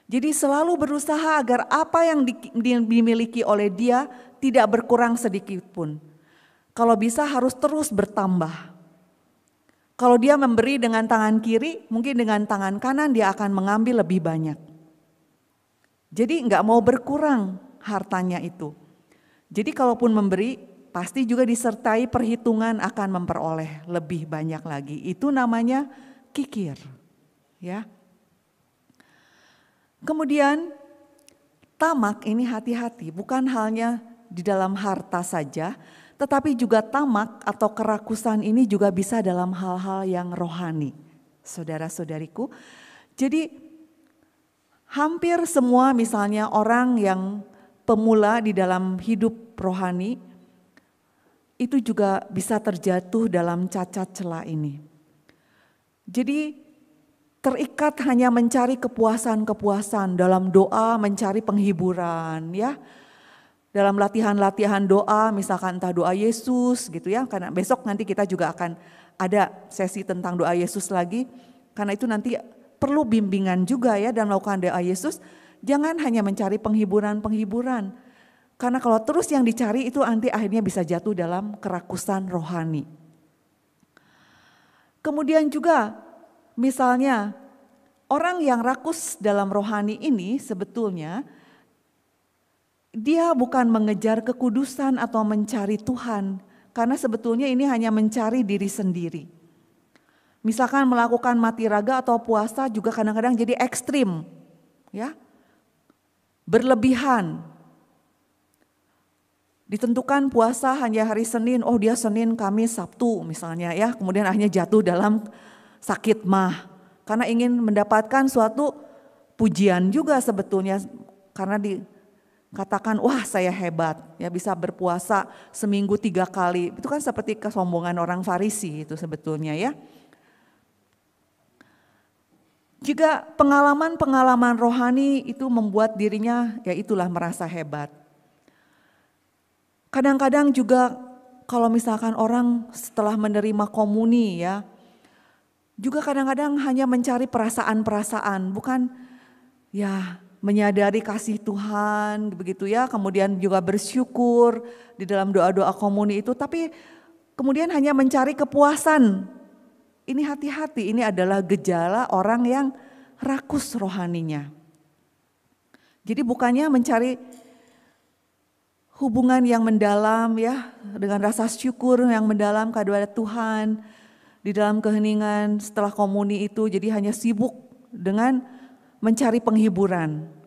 Jadi selalu berusaha agar apa yang dimiliki oleh dia tidak berkurang sedikit pun. Kalau bisa harus terus bertambah. Kalau dia memberi dengan tangan kiri, mungkin dengan tangan kanan dia akan mengambil lebih banyak. Jadi enggak mau berkurang hartanya itu. Jadi kalaupun memberi, pasti juga disertai perhitungan akan memperoleh lebih banyak lagi. Itu namanya kikir, ya. Kemudian tamak ini hati-hati, bukan hanya di dalam harta saja, tetapi juga tamak atau kerakusan ini juga bisa dalam hal-hal yang rohani, saudara-saudariku. Jadi hampir semua misalnya orang yang pemula di dalam hidup rohani, itu juga bisa terjatuh dalam cacat celah ini. Jadi terikat hanya mencari kepuasan-kepuasan dalam doa, mencari penghiburan, ya. Dalam latihan-latihan doa, misalkan entah doa Yesus gitu ya, karena besok nanti kita juga akan ada sesi tentang doa Yesus lagi, karena itu nanti perlu bimbingan juga ya dalam melakukan doa Yesus. Jangan hanya mencari penghiburan-penghiburan, karena kalau terus yang dicari itu nanti akhirnya bisa jatuh dalam kerakusan rohani. Kemudian juga misalnya orang yang rakus dalam rohani ini sebetulnya dia bukan mengejar kekudusan atau mencari Tuhan, karena sebetulnya ini hanya mencari diri sendiri. Misalkan melakukan mati raga atau puasa juga kadang-kadang jadi ekstrim, ya, berlebihan. Ditentukan puasa hanya hari Senin, oh dia Senin, Kamis, Sabtu misalnya ya, kemudian akhirnya jatuh dalam sakit mah, karena ingin mendapatkan suatu pujian juga sebetulnya, karena katakan, wah saya hebat, ya bisa berpuasa seminggu 3 kali. Itu kan seperti kesombongan orang Farisi itu sebetulnya ya. Juga pengalaman-pengalaman rohani itu membuat dirinya ya itulah merasa hebat. Kadang-kadang juga kalau misalkan orang setelah menerima komuni ya, juga kadang-kadang hanya mencari perasaan-perasaan, bukan ya menyadari kasih Tuhan begitu ya, kemudian juga bersyukur di dalam doa-doa komuni itu, tapi kemudian hanya mencari kepuasan. Ini hati-hati, ini adalah gejala orang yang rakus rohaninya. Jadi bukannya mencari hubungan yang mendalam ya, dengan rasa syukur yang mendalam kepada Tuhan di dalam keheningan setelah komuni itu, jadi hanya sibuk dengan mencari penghiburan.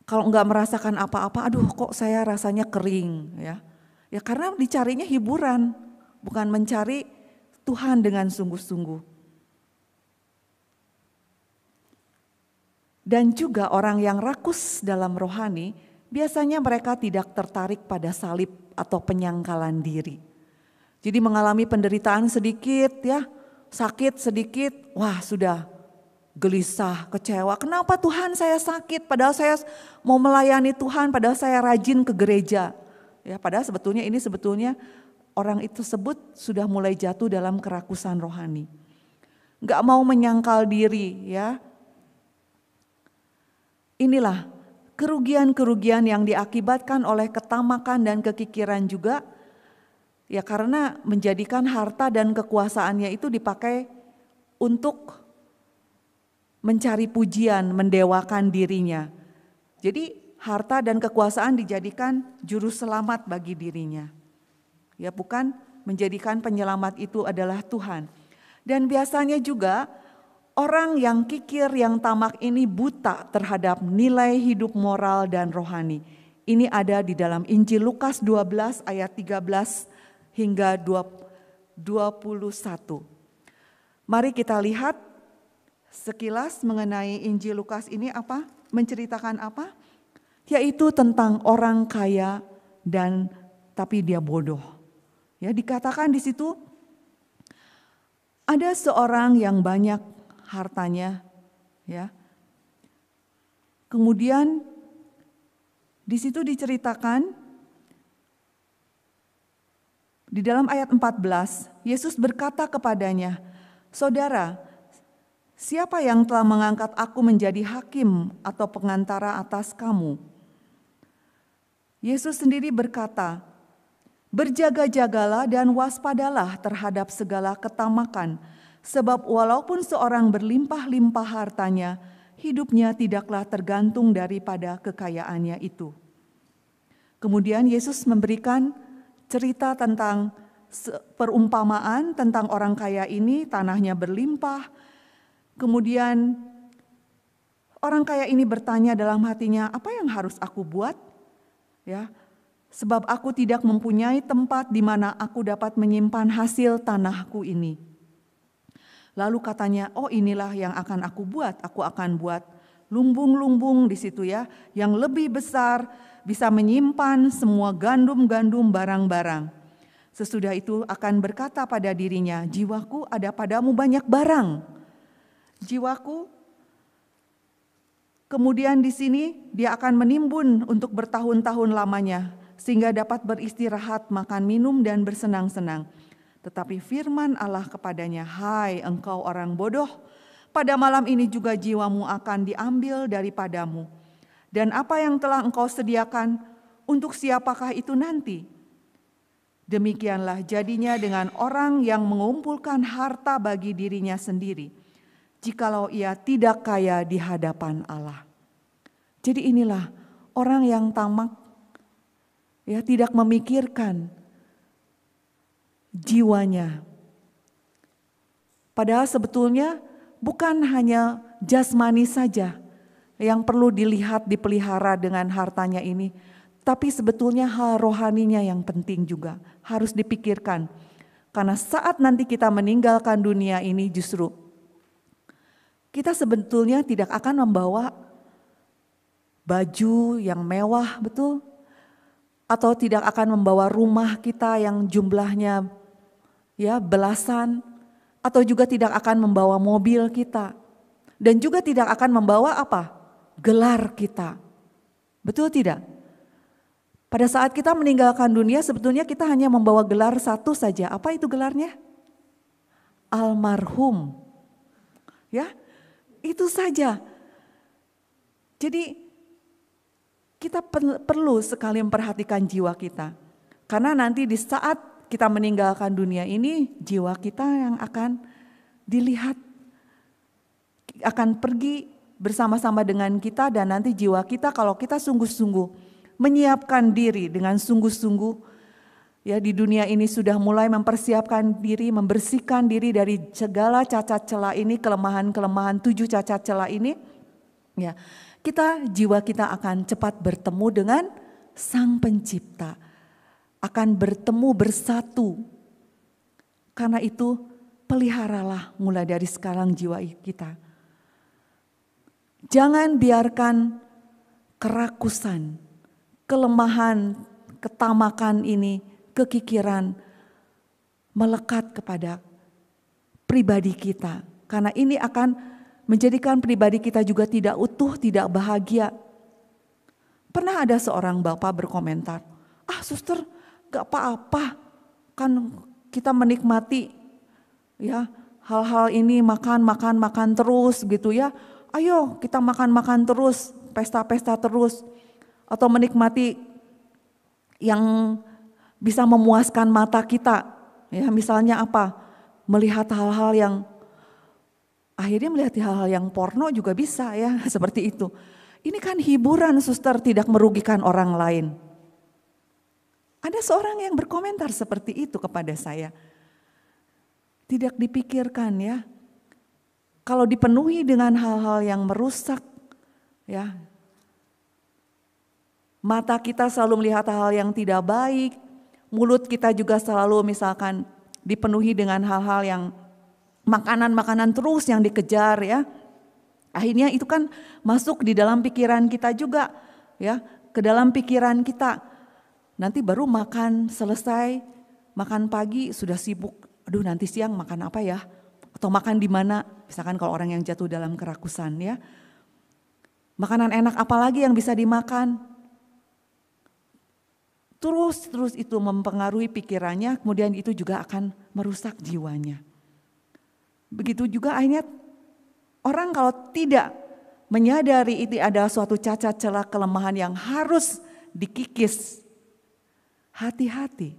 Kalau enggak merasakan apa-apa, aduh kok saya rasanya kering ya. Ya karena dicarinya hiburan, bukan mencari Tuhan dengan sungguh-sungguh. Dan juga orang yang rakus dalam rohani, biasanya mereka tidak tertarik pada salib atau penyangkalan diri. Jadi mengalami penderitaan sedikit ya, sakit sedikit, wah sudah gelisah, kecewa. Kenapa Tuhan saya sakit? Padahal saya mau melayani Tuhan, padahal saya rajin ke gereja. Ya, padahal sebetulnya ini orang itu tersebut sudah mulai jatuh dalam kerakusan rohani. Enggak mau menyangkal diri ya. Inilah kerugian-kerugian yang diakibatkan oleh ketamakan dan kekikiran juga. Ya karena menjadikan harta dan kekuasaannya itu dipakai untuk mencari pujian, mendewakan dirinya. Jadi harta dan kekuasaan dijadikan juru selamat bagi dirinya. Ya bukan menjadikan penyelamat itu adalah Tuhan. Dan biasanya juga Orang yang kikir, yang tamak ini buta terhadap nilai hidup moral dan rohani. Ini ada di dalam Injil Lukas 12 ayat 13 hingga 21. Mari kita lihat sekilas mengenai Injil Lukas ini apa? Menceritakan apa? Yaitu tentang orang kaya dan tapi dia bodoh. Ya, dikatakan di situ ada seorang yang banyak hartanya, ya. Kemudian di situ diceritakan di dalam ayat 14, Yesus berkata kepadanya, "Saudara, siapa yang telah mengangkat aku menjadi hakim atau pengantara atas kamu?" Yesus sendiri berkata, "Berjaga-jagalah dan waspadalah terhadap segala ketamakan, sebab walaupun seorang berlimpah-limpah hartanya, hidupnya tidaklah tergantung daripada kekayaannya itu." Kemudian Yesus memberikan cerita tentang perumpamaan tentang orang kaya ini, tanahnya berlimpah. Kemudian orang kaya ini bertanya dalam hatinya, "Apa yang harus aku buat? Ya, sebab aku tidak mempunyai tempat di mana aku dapat menyimpan hasil tanahku ini." Lalu katanya, "Oh, inilah yang akan aku buat. Aku akan buat lumbung-lumbung di situ ya, yang lebih besar, bisa menyimpan semua gandum-gandum barang-barang. Sesudah itu akan berkata pada dirinya, 'Jiwaku, ada padamu banyak barang.' Jiwaku." Kemudian di sini dia akan menimbun untuk bertahun-tahun lamanya, sehingga dapat beristirahat, makan, minum, dan bersenang-senang. Tetapi firman Allah kepadanya, "Hai engkau orang bodoh, pada malam ini juga jiwamu akan diambil daripadamu. Dan apa yang telah engkau sediakan, untuk siapakah itu nanti?" Demikianlah jadinya dengan orang yang mengumpulkan harta bagi dirinya sendiri, jikalau ia tidak kaya di hadapan Allah. Jadi inilah orang yang tamak, ya, tidak memikirkan jiwanya. Padahal sebetulnya bukan hanya jasmani saja yang perlu dilihat, dipelihara dengan hartanya ini, tapi sebetulnya hal rohaninya yang penting juga harus dipikirkan. Karena saat nanti kita meninggalkan dunia ini, justru kita sebetulnya tidak akan membawa baju yang mewah, betul? Atau tidak akan membawa rumah kita yang jumlahnya ya belasan, atau juga tidak akan membawa mobil kita, dan juga tidak akan membawa apa? Gelar kita. Betul tidak? Pada saat kita meninggalkan dunia, sebetulnya kita hanya membawa gelar satu saja. Apa itu gelarnya? Almarhum. Ya, itu saja. Jadi kita perlu sekali memperhatikan jiwa kita. Karena nanti di saat kita meninggalkan dunia ini, jiwa kita yang akan dilihat, akan pergi bersama-sama dengan kita, dan nanti jiwa kita kalau kita sungguh-sungguh menyiapkan diri dengan sungguh-sungguh, ya, di dunia ini sudah mulai mempersiapkan diri, membersihkan diri dari segala cacat celah ini, kelemahan-kelemahan 7 cacat celah ini, ya, jiwa kita akan cepat bertemu dengan Sang Pencipta, akan bertemu bersatu. Karena itu peliharalah mulai dari sekarang jiwa kita. Jangan biarkan kerakusan, kelemahan, ketamakan ini, kekikiran melekat kepada pribadi kita. Karena ini akan menjadikan pribadi kita juga tidak utuh, tidak bahagia. Pernah ada seorang bapak berkomentar, "Suster, gak apa-apa, kan kita menikmati ya hal-hal ini, makan terus gitu ya. Ayo kita makan terus, pesta-pesta terus, atau menikmati yang bisa memuaskan mata kita. Ya, misalnya apa? Melihat hal-hal yang akhirnya melihat hal-hal yang porno juga bisa ya, seperti itu. Ini kan hiburan, suster, tidak merugikan orang lain." Ada seorang yang berkomentar seperti itu kepada saya. Tidak dipikirkan ya. kalau dipenuhi dengan hal-hal yang merusak, ya, mata kita selalu melihat hal yang tidak baik, mulut kita juga selalu misalkan dipenuhi dengan hal-hal yang makanan-makanan terus yang dikejar, ya. Akhirnya itu kan masuk di dalam pikiran kita juga, ya, ke dalam pikiran kita. Nanti baru makan selesai, makan pagi sudah sibuk, aduh nanti siang makan apa ya? Atau makan di mana, misalkan kalau orang yang jatuh dalam kerakusan, ya. Makanan enak apa lagi yang bisa dimakan? Terus itu mempengaruhi pikirannya, kemudian itu juga akan merusak jiwanya. Begitu juga akhirnya orang kalau tidak menyadari itu adalah suatu cacat celah kelemahan yang harus dikikis, hati-hati.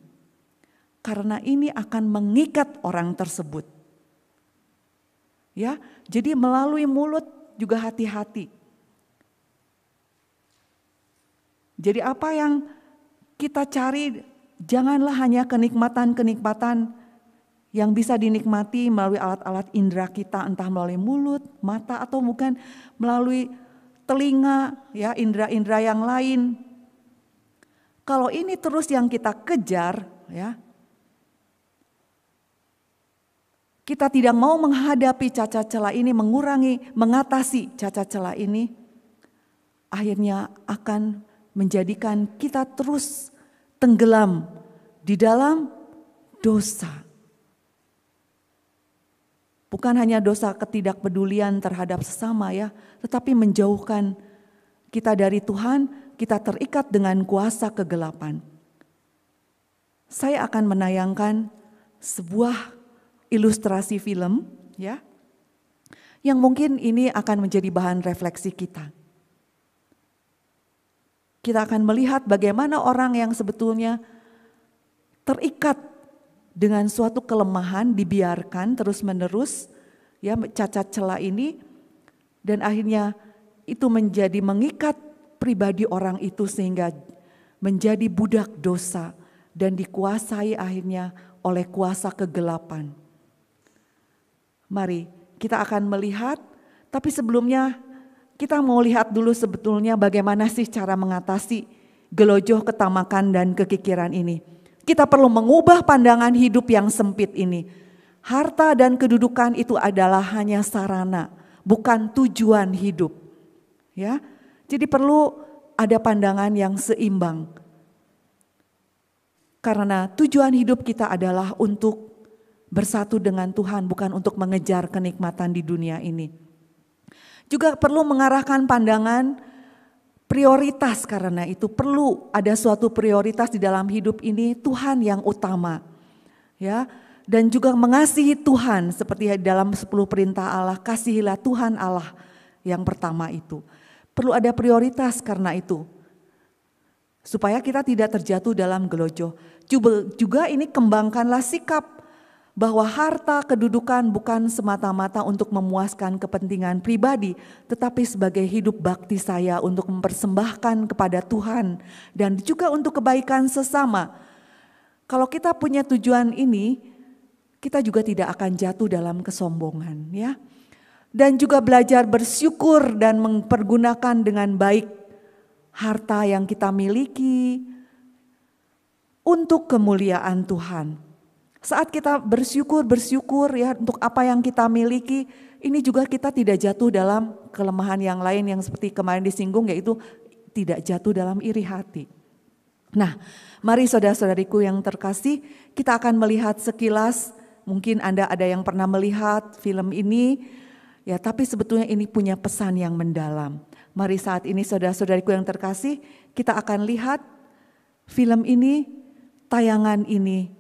Karena ini akan mengikat orang tersebut. Ya, jadi melalui mulut juga hati-hati. Jadi apa yang kita cari, janganlah hanya kenikmatan-kenikmatan yang bisa dinikmati melalui alat-alat indera kita, entah melalui mulut, mata, atau bukan melalui telinga, ya, indera-indera yang lain. Kalau ini terus yang kita kejar, ya, kita tidak mau menghadapi cacat celah ini, mengatasi cacat celah ini, akhirnya akan menjadikan kita terus tenggelam di dalam dosa. Bukan hanya dosa ketidakpedulian terhadap sesama, ya, tetapi menjauhkan kita dari Tuhan, kita terikat dengan kuasa kegelapan. Saya akan menayangkan sebuah ilustrasi film, ya, yang mungkin ini akan menjadi bahan refleksi kita. Kita akan melihat bagaimana orang yang sebetulnya terikat dengan suatu kelemahan, dibiarkan terus-menerus, ya, cacat celah ini, dan akhirnya itu menjadi mengikat pribadi orang itu sehingga menjadi budak dosa dan dikuasai akhirnya oleh kuasa kegelapan. Mari kita akan melihat, tapi sebelumnya kita mau lihat dulu sebetulnya bagaimana sih cara mengatasi gelojoh ketamakan dan kekikiran ini. Kita perlu mengubah pandangan hidup yang sempit ini. Harta dan kedudukan itu adalah hanya sarana, bukan tujuan hidup. Ya, jadi perlu ada pandangan yang seimbang. Karena tujuan hidup kita adalah untuk bersatu dengan Tuhan, bukan untuk mengejar kenikmatan di dunia ini. Juga perlu mengarahkan pandangan prioritas, karena itu perlu ada suatu prioritas di dalam hidup ini, Tuhan yang utama. Ya, dan juga mengasihi Tuhan seperti dalam 10 perintah Allah, kasihilah Tuhan Allah yang pertama itu. Perlu ada prioritas karena itu. Supaya kita tidak terjatuh dalam gelojoh. Juga ini kembangkanlah sikap bahwa harta kedudukan bukan semata-mata untuk memuaskan kepentingan pribadi, tetapi sebagai hidup bakti saya untuk mempersembahkan kepada Tuhan dan juga untuk kebaikan sesama. Kalau kita punya tujuan ini, kita juga tidak akan jatuh dalam kesombongan, ya. Dan juga belajar bersyukur dan mempergunakan dengan baik harta yang kita miliki untuk kemuliaan Tuhan. Saat kita bersyukur ya untuk apa yang kita miliki, ini juga kita tidak jatuh dalam kelemahan yang lain yang seperti kemarin disinggung, yaitu tidak jatuh dalam iri hati. Nah, mari saudara-saudariku yang terkasih, kita akan melihat sekilas, mungkin Anda ada yang pernah melihat film ini, ya, tapi sebetulnya ini punya pesan yang mendalam. Mari saat ini saudara-saudariku yang terkasih, kita akan lihat film ini, tayangan ini,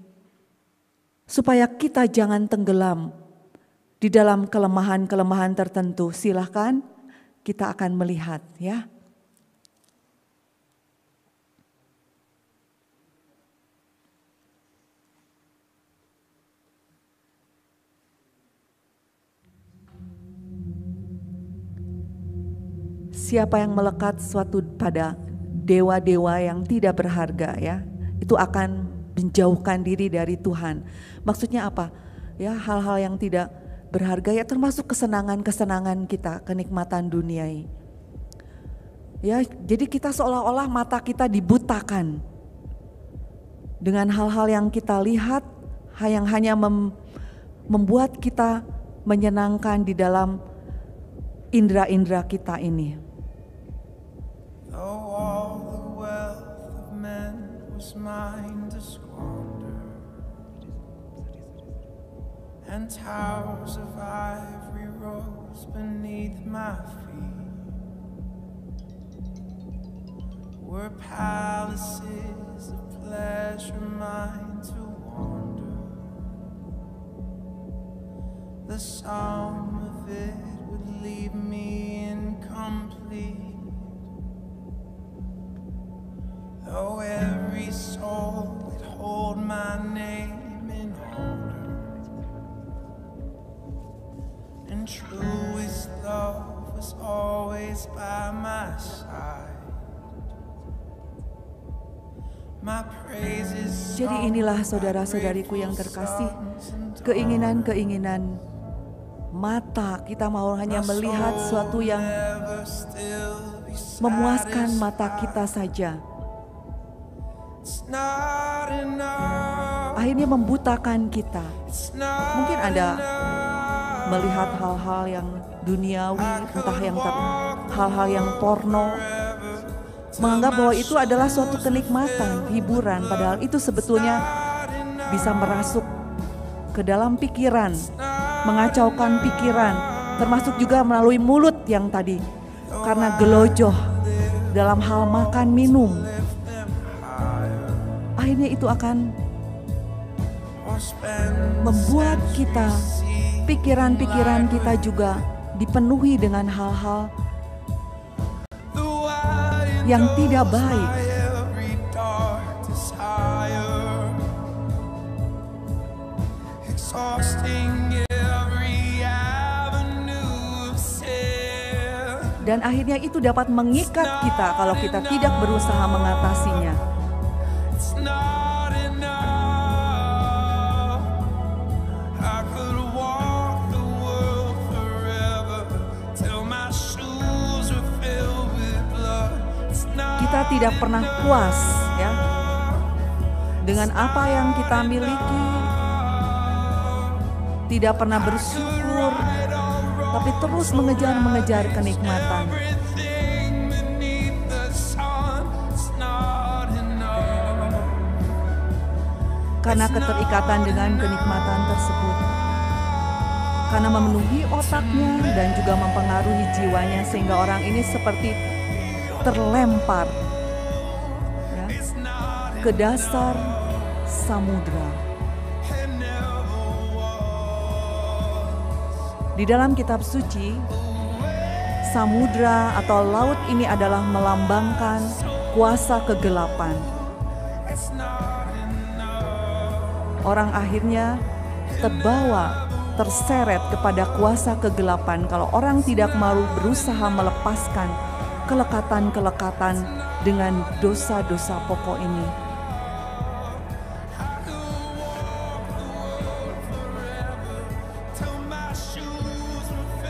supaya kita jangan tenggelam di dalam kelemahan-kelemahan tertentu. Silahkan kita akan melihat, ya. Siapa yang melekat suatu pada dewa-dewa yang tidak berharga, ya, itu akan menjauhkan diri dari Tuhan. Maksudnya apa? Ya, hal-hal yang tidak berharga, ya termasuk kesenangan-kesenangan kita, kenikmatan duniai. Ya, jadi kita seolah-olah mata kita dibutakan dengan hal-hal yang kita lihat, yang hanya membuat kita menyenangkan di dalam indera-indera kita ini. Though all the wealth of men was mine to squander, and towers of ivory rose beneath my feet, were palaces of pleasure mine to wander. The sum of it would leave me incomplete, though every soul would hold my name in honor, and truest love was always by my side. Jadi inilah saudara-saudariku yang terkasih, keinginan-keinginan mata kita mau hanya melihat sesuatu yang memuaskan mata kita saja. Akhirnya membutakan kita. Mungkin Anda melihat hal-hal yang duniawi, entah yang hal-hal yang porno, menganggap bahwa itu adalah suatu kenikmatan, hiburan, padahal itu sebetulnya bisa merasuk ke dalam pikiran, mengacaukan pikiran, termasuk juga melalui mulut yang tadi, karena gelojoh dalam hal makan minum. Akhirnya itu akan membuat kita, pikiran-pikiran kita juga dipenuhi dengan hal-hal yang tidak baik. Dan akhirnya itu dapat mengikat kita kalau kita tidak berusaha mengatasinya. Kita tidak pernah puas ya dengan apa yang kita miliki, tidak pernah bersyukur, tapi terus mengejar kenikmatan. Karena keterikatan dengan kenikmatan tersebut, karena memenuhi otaknya dan juga mempengaruhi jiwanya, sehingga orang ini seperti terlempar ya, ke dasar samudra. Di dalam kitab suci, samudra atau laut ini adalah melambangkan kuasa kegelapan. Orang akhirnya terbawa, terseret kepada kuasa kegelapan kalau orang tidak mau berusaha melepaskan kelekatan-kelekatan dengan dosa-dosa pokok ini.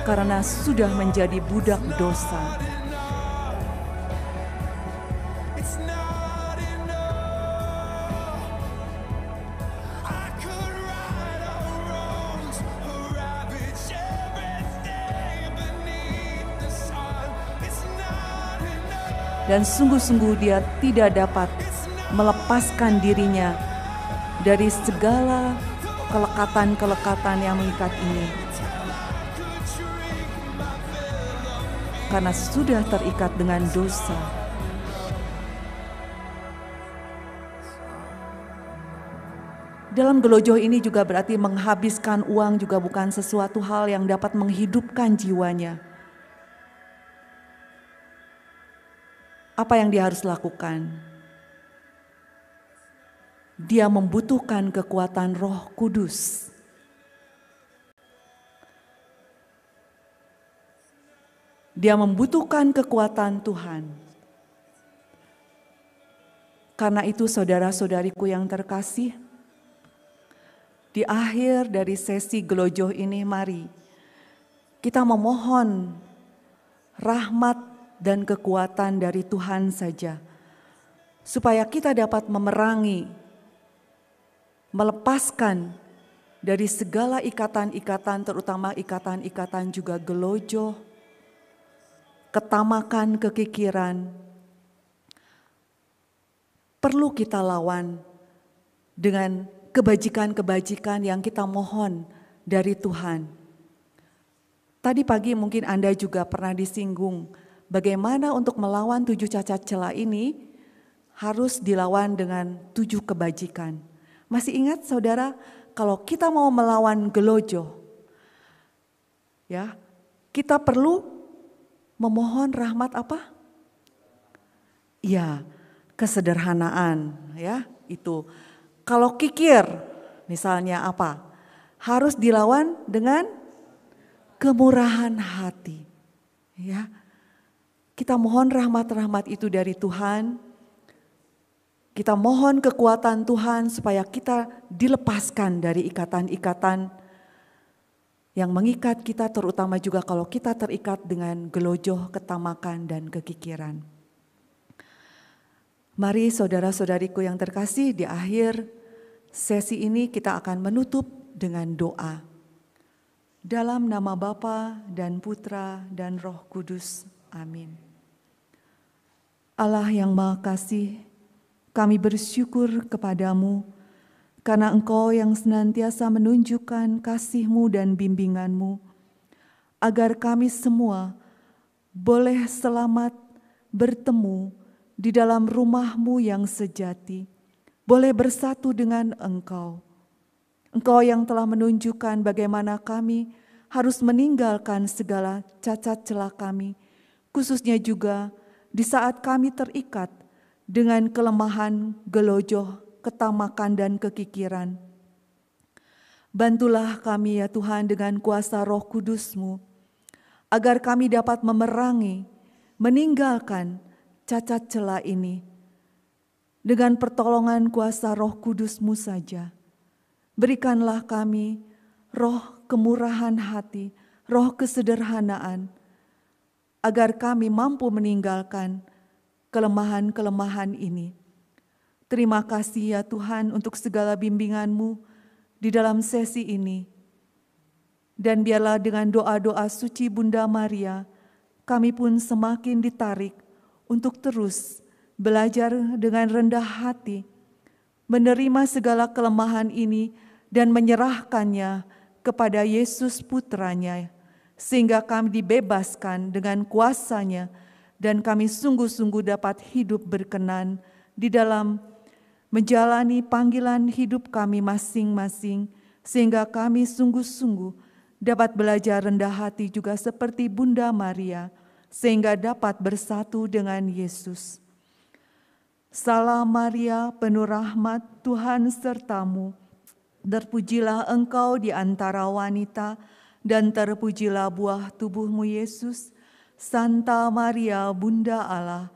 Karena sudah menjadi budak dosa. Dan sungguh-sungguh dia tidak dapat melepaskan dirinya dari segala kelekatan-kelekatan yang mengikat ini. Karena sudah terikat dengan dosa. Dalam gelojoh ini juga berarti menghabiskan uang juga bukan sesuatu hal yang dapat menghidupkan jiwanya. Apa yang dia harus lakukan? Dia membutuhkan kekuatan Roh Kudus. Dia membutuhkan kekuatan Tuhan. Karena itu saudara-saudariku yang terkasih, di akhir dari sesi gelojoh ini, mari kita memohon rahmat dan kekuatan dari Tuhan saja, supaya kita dapat memerangi, melepaskan dari segala ikatan-ikatan, terutama ikatan-ikatan juga gelojoh, ketamakan, kekikiran. Perlu kita lawan dengan kebajikan-kebajikan yang kita mohon dari Tuhan. Tadi pagi mungkin Anda juga pernah disinggung bagaimana untuk melawan 7 cacat celah ini harus dilawan dengan 7 kebajikan. Masih ingat saudara, kalau kita mau melawan gelojoh, ya, kita perlu memohon rahmat apa? Ya, kesederhanaan, ya, itu. Kalau kikir, misalnya apa? Harus dilawan dengan kemurahan hati. Ya. Kita mohon rahmat-rahmat itu dari Tuhan. Kita mohon kekuatan Tuhan supaya kita dilepaskan dari ikatan-ikatan yang mengikat kita, terutama juga kalau kita terikat dengan gelojoh, ketamakan, dan kekikiran. Mari saudara-saudariku yang terkasih, di akhir sesi ini kita akan menutup dengan doa. Dalam nama Bapa dan Putra dan Roh Kudus. Amin. Allah yang Maha Kasih, kami bersyukur kepadamu karena Engkau yang senantiasa menunjukkan kasih-Mu dan bimbingan-Mu, agar kami semua boleh selamat bertemu di dalam rumah-Mu yang sejati, boleh bersatu dengan Engkau. Engkau yang telah menunjukkan bagaimana kami harus meninggalkan segala cacat celah kami, khususnya juga di saat kami terikat dengan kelemahan, gelojoh, ketamakan, dan kekikiran. Bantulah kami ya Tuhan dengan kuasa Roh Kudus-Mu, agar kami dapat memerangi, meninggalkan cacat celah ini. Dengan pertolongan kuasa Roh Kudus-Mu saja, berikanlah kami roh kemurahan hati, roh kesederhanaan, agar kami mampu meninggalkan kelemahan-kelemahan ini. Terima kasih ya Tuhan untuk segala bimbingan-Mu di dalam sesi ini. Dan biarlah dengan doa-doa suci Bunda Maria, kami pun semakin ditarik untuk terus belajar dengan rendah hati, menerima segala kelemahan ini dan menyerahkannya kepada Yesus Putranya, sehingga kami dibebaskan dengan kuasa-Nya dan kami sungguh-sungguh dapat hidup berkenan di dalam menjalani panggilan hidup kami masing-masing, sehingga kami sungguh-sungguh dapat belajar rendah hati juga seperti Bunda Maria, sehingga dapat bersatu dengan Yesus. Salam Maria, penuh rahmat, Tuhan sertamu. Terpujilah engkau di antara wanita, dan terpujilah buah tubuhmu Yesus. Santa Maria, Bunda Allah,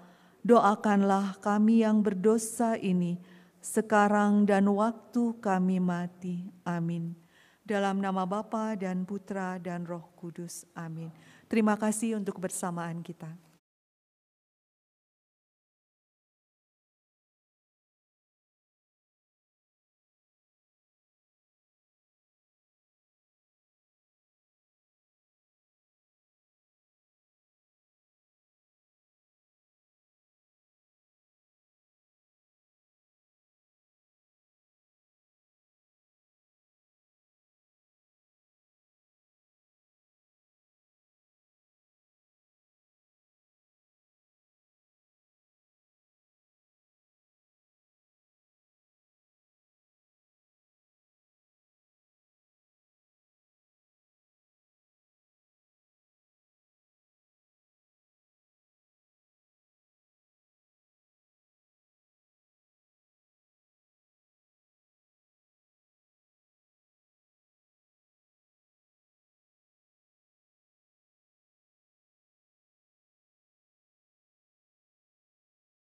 doakanlah kami yang berdosa ini, sekarang dan waktu kami mati. Amin. Dalam nama Bapa dan Putra dan Roh Kudus. Amin. Terima kasih untuk bersamaan kita.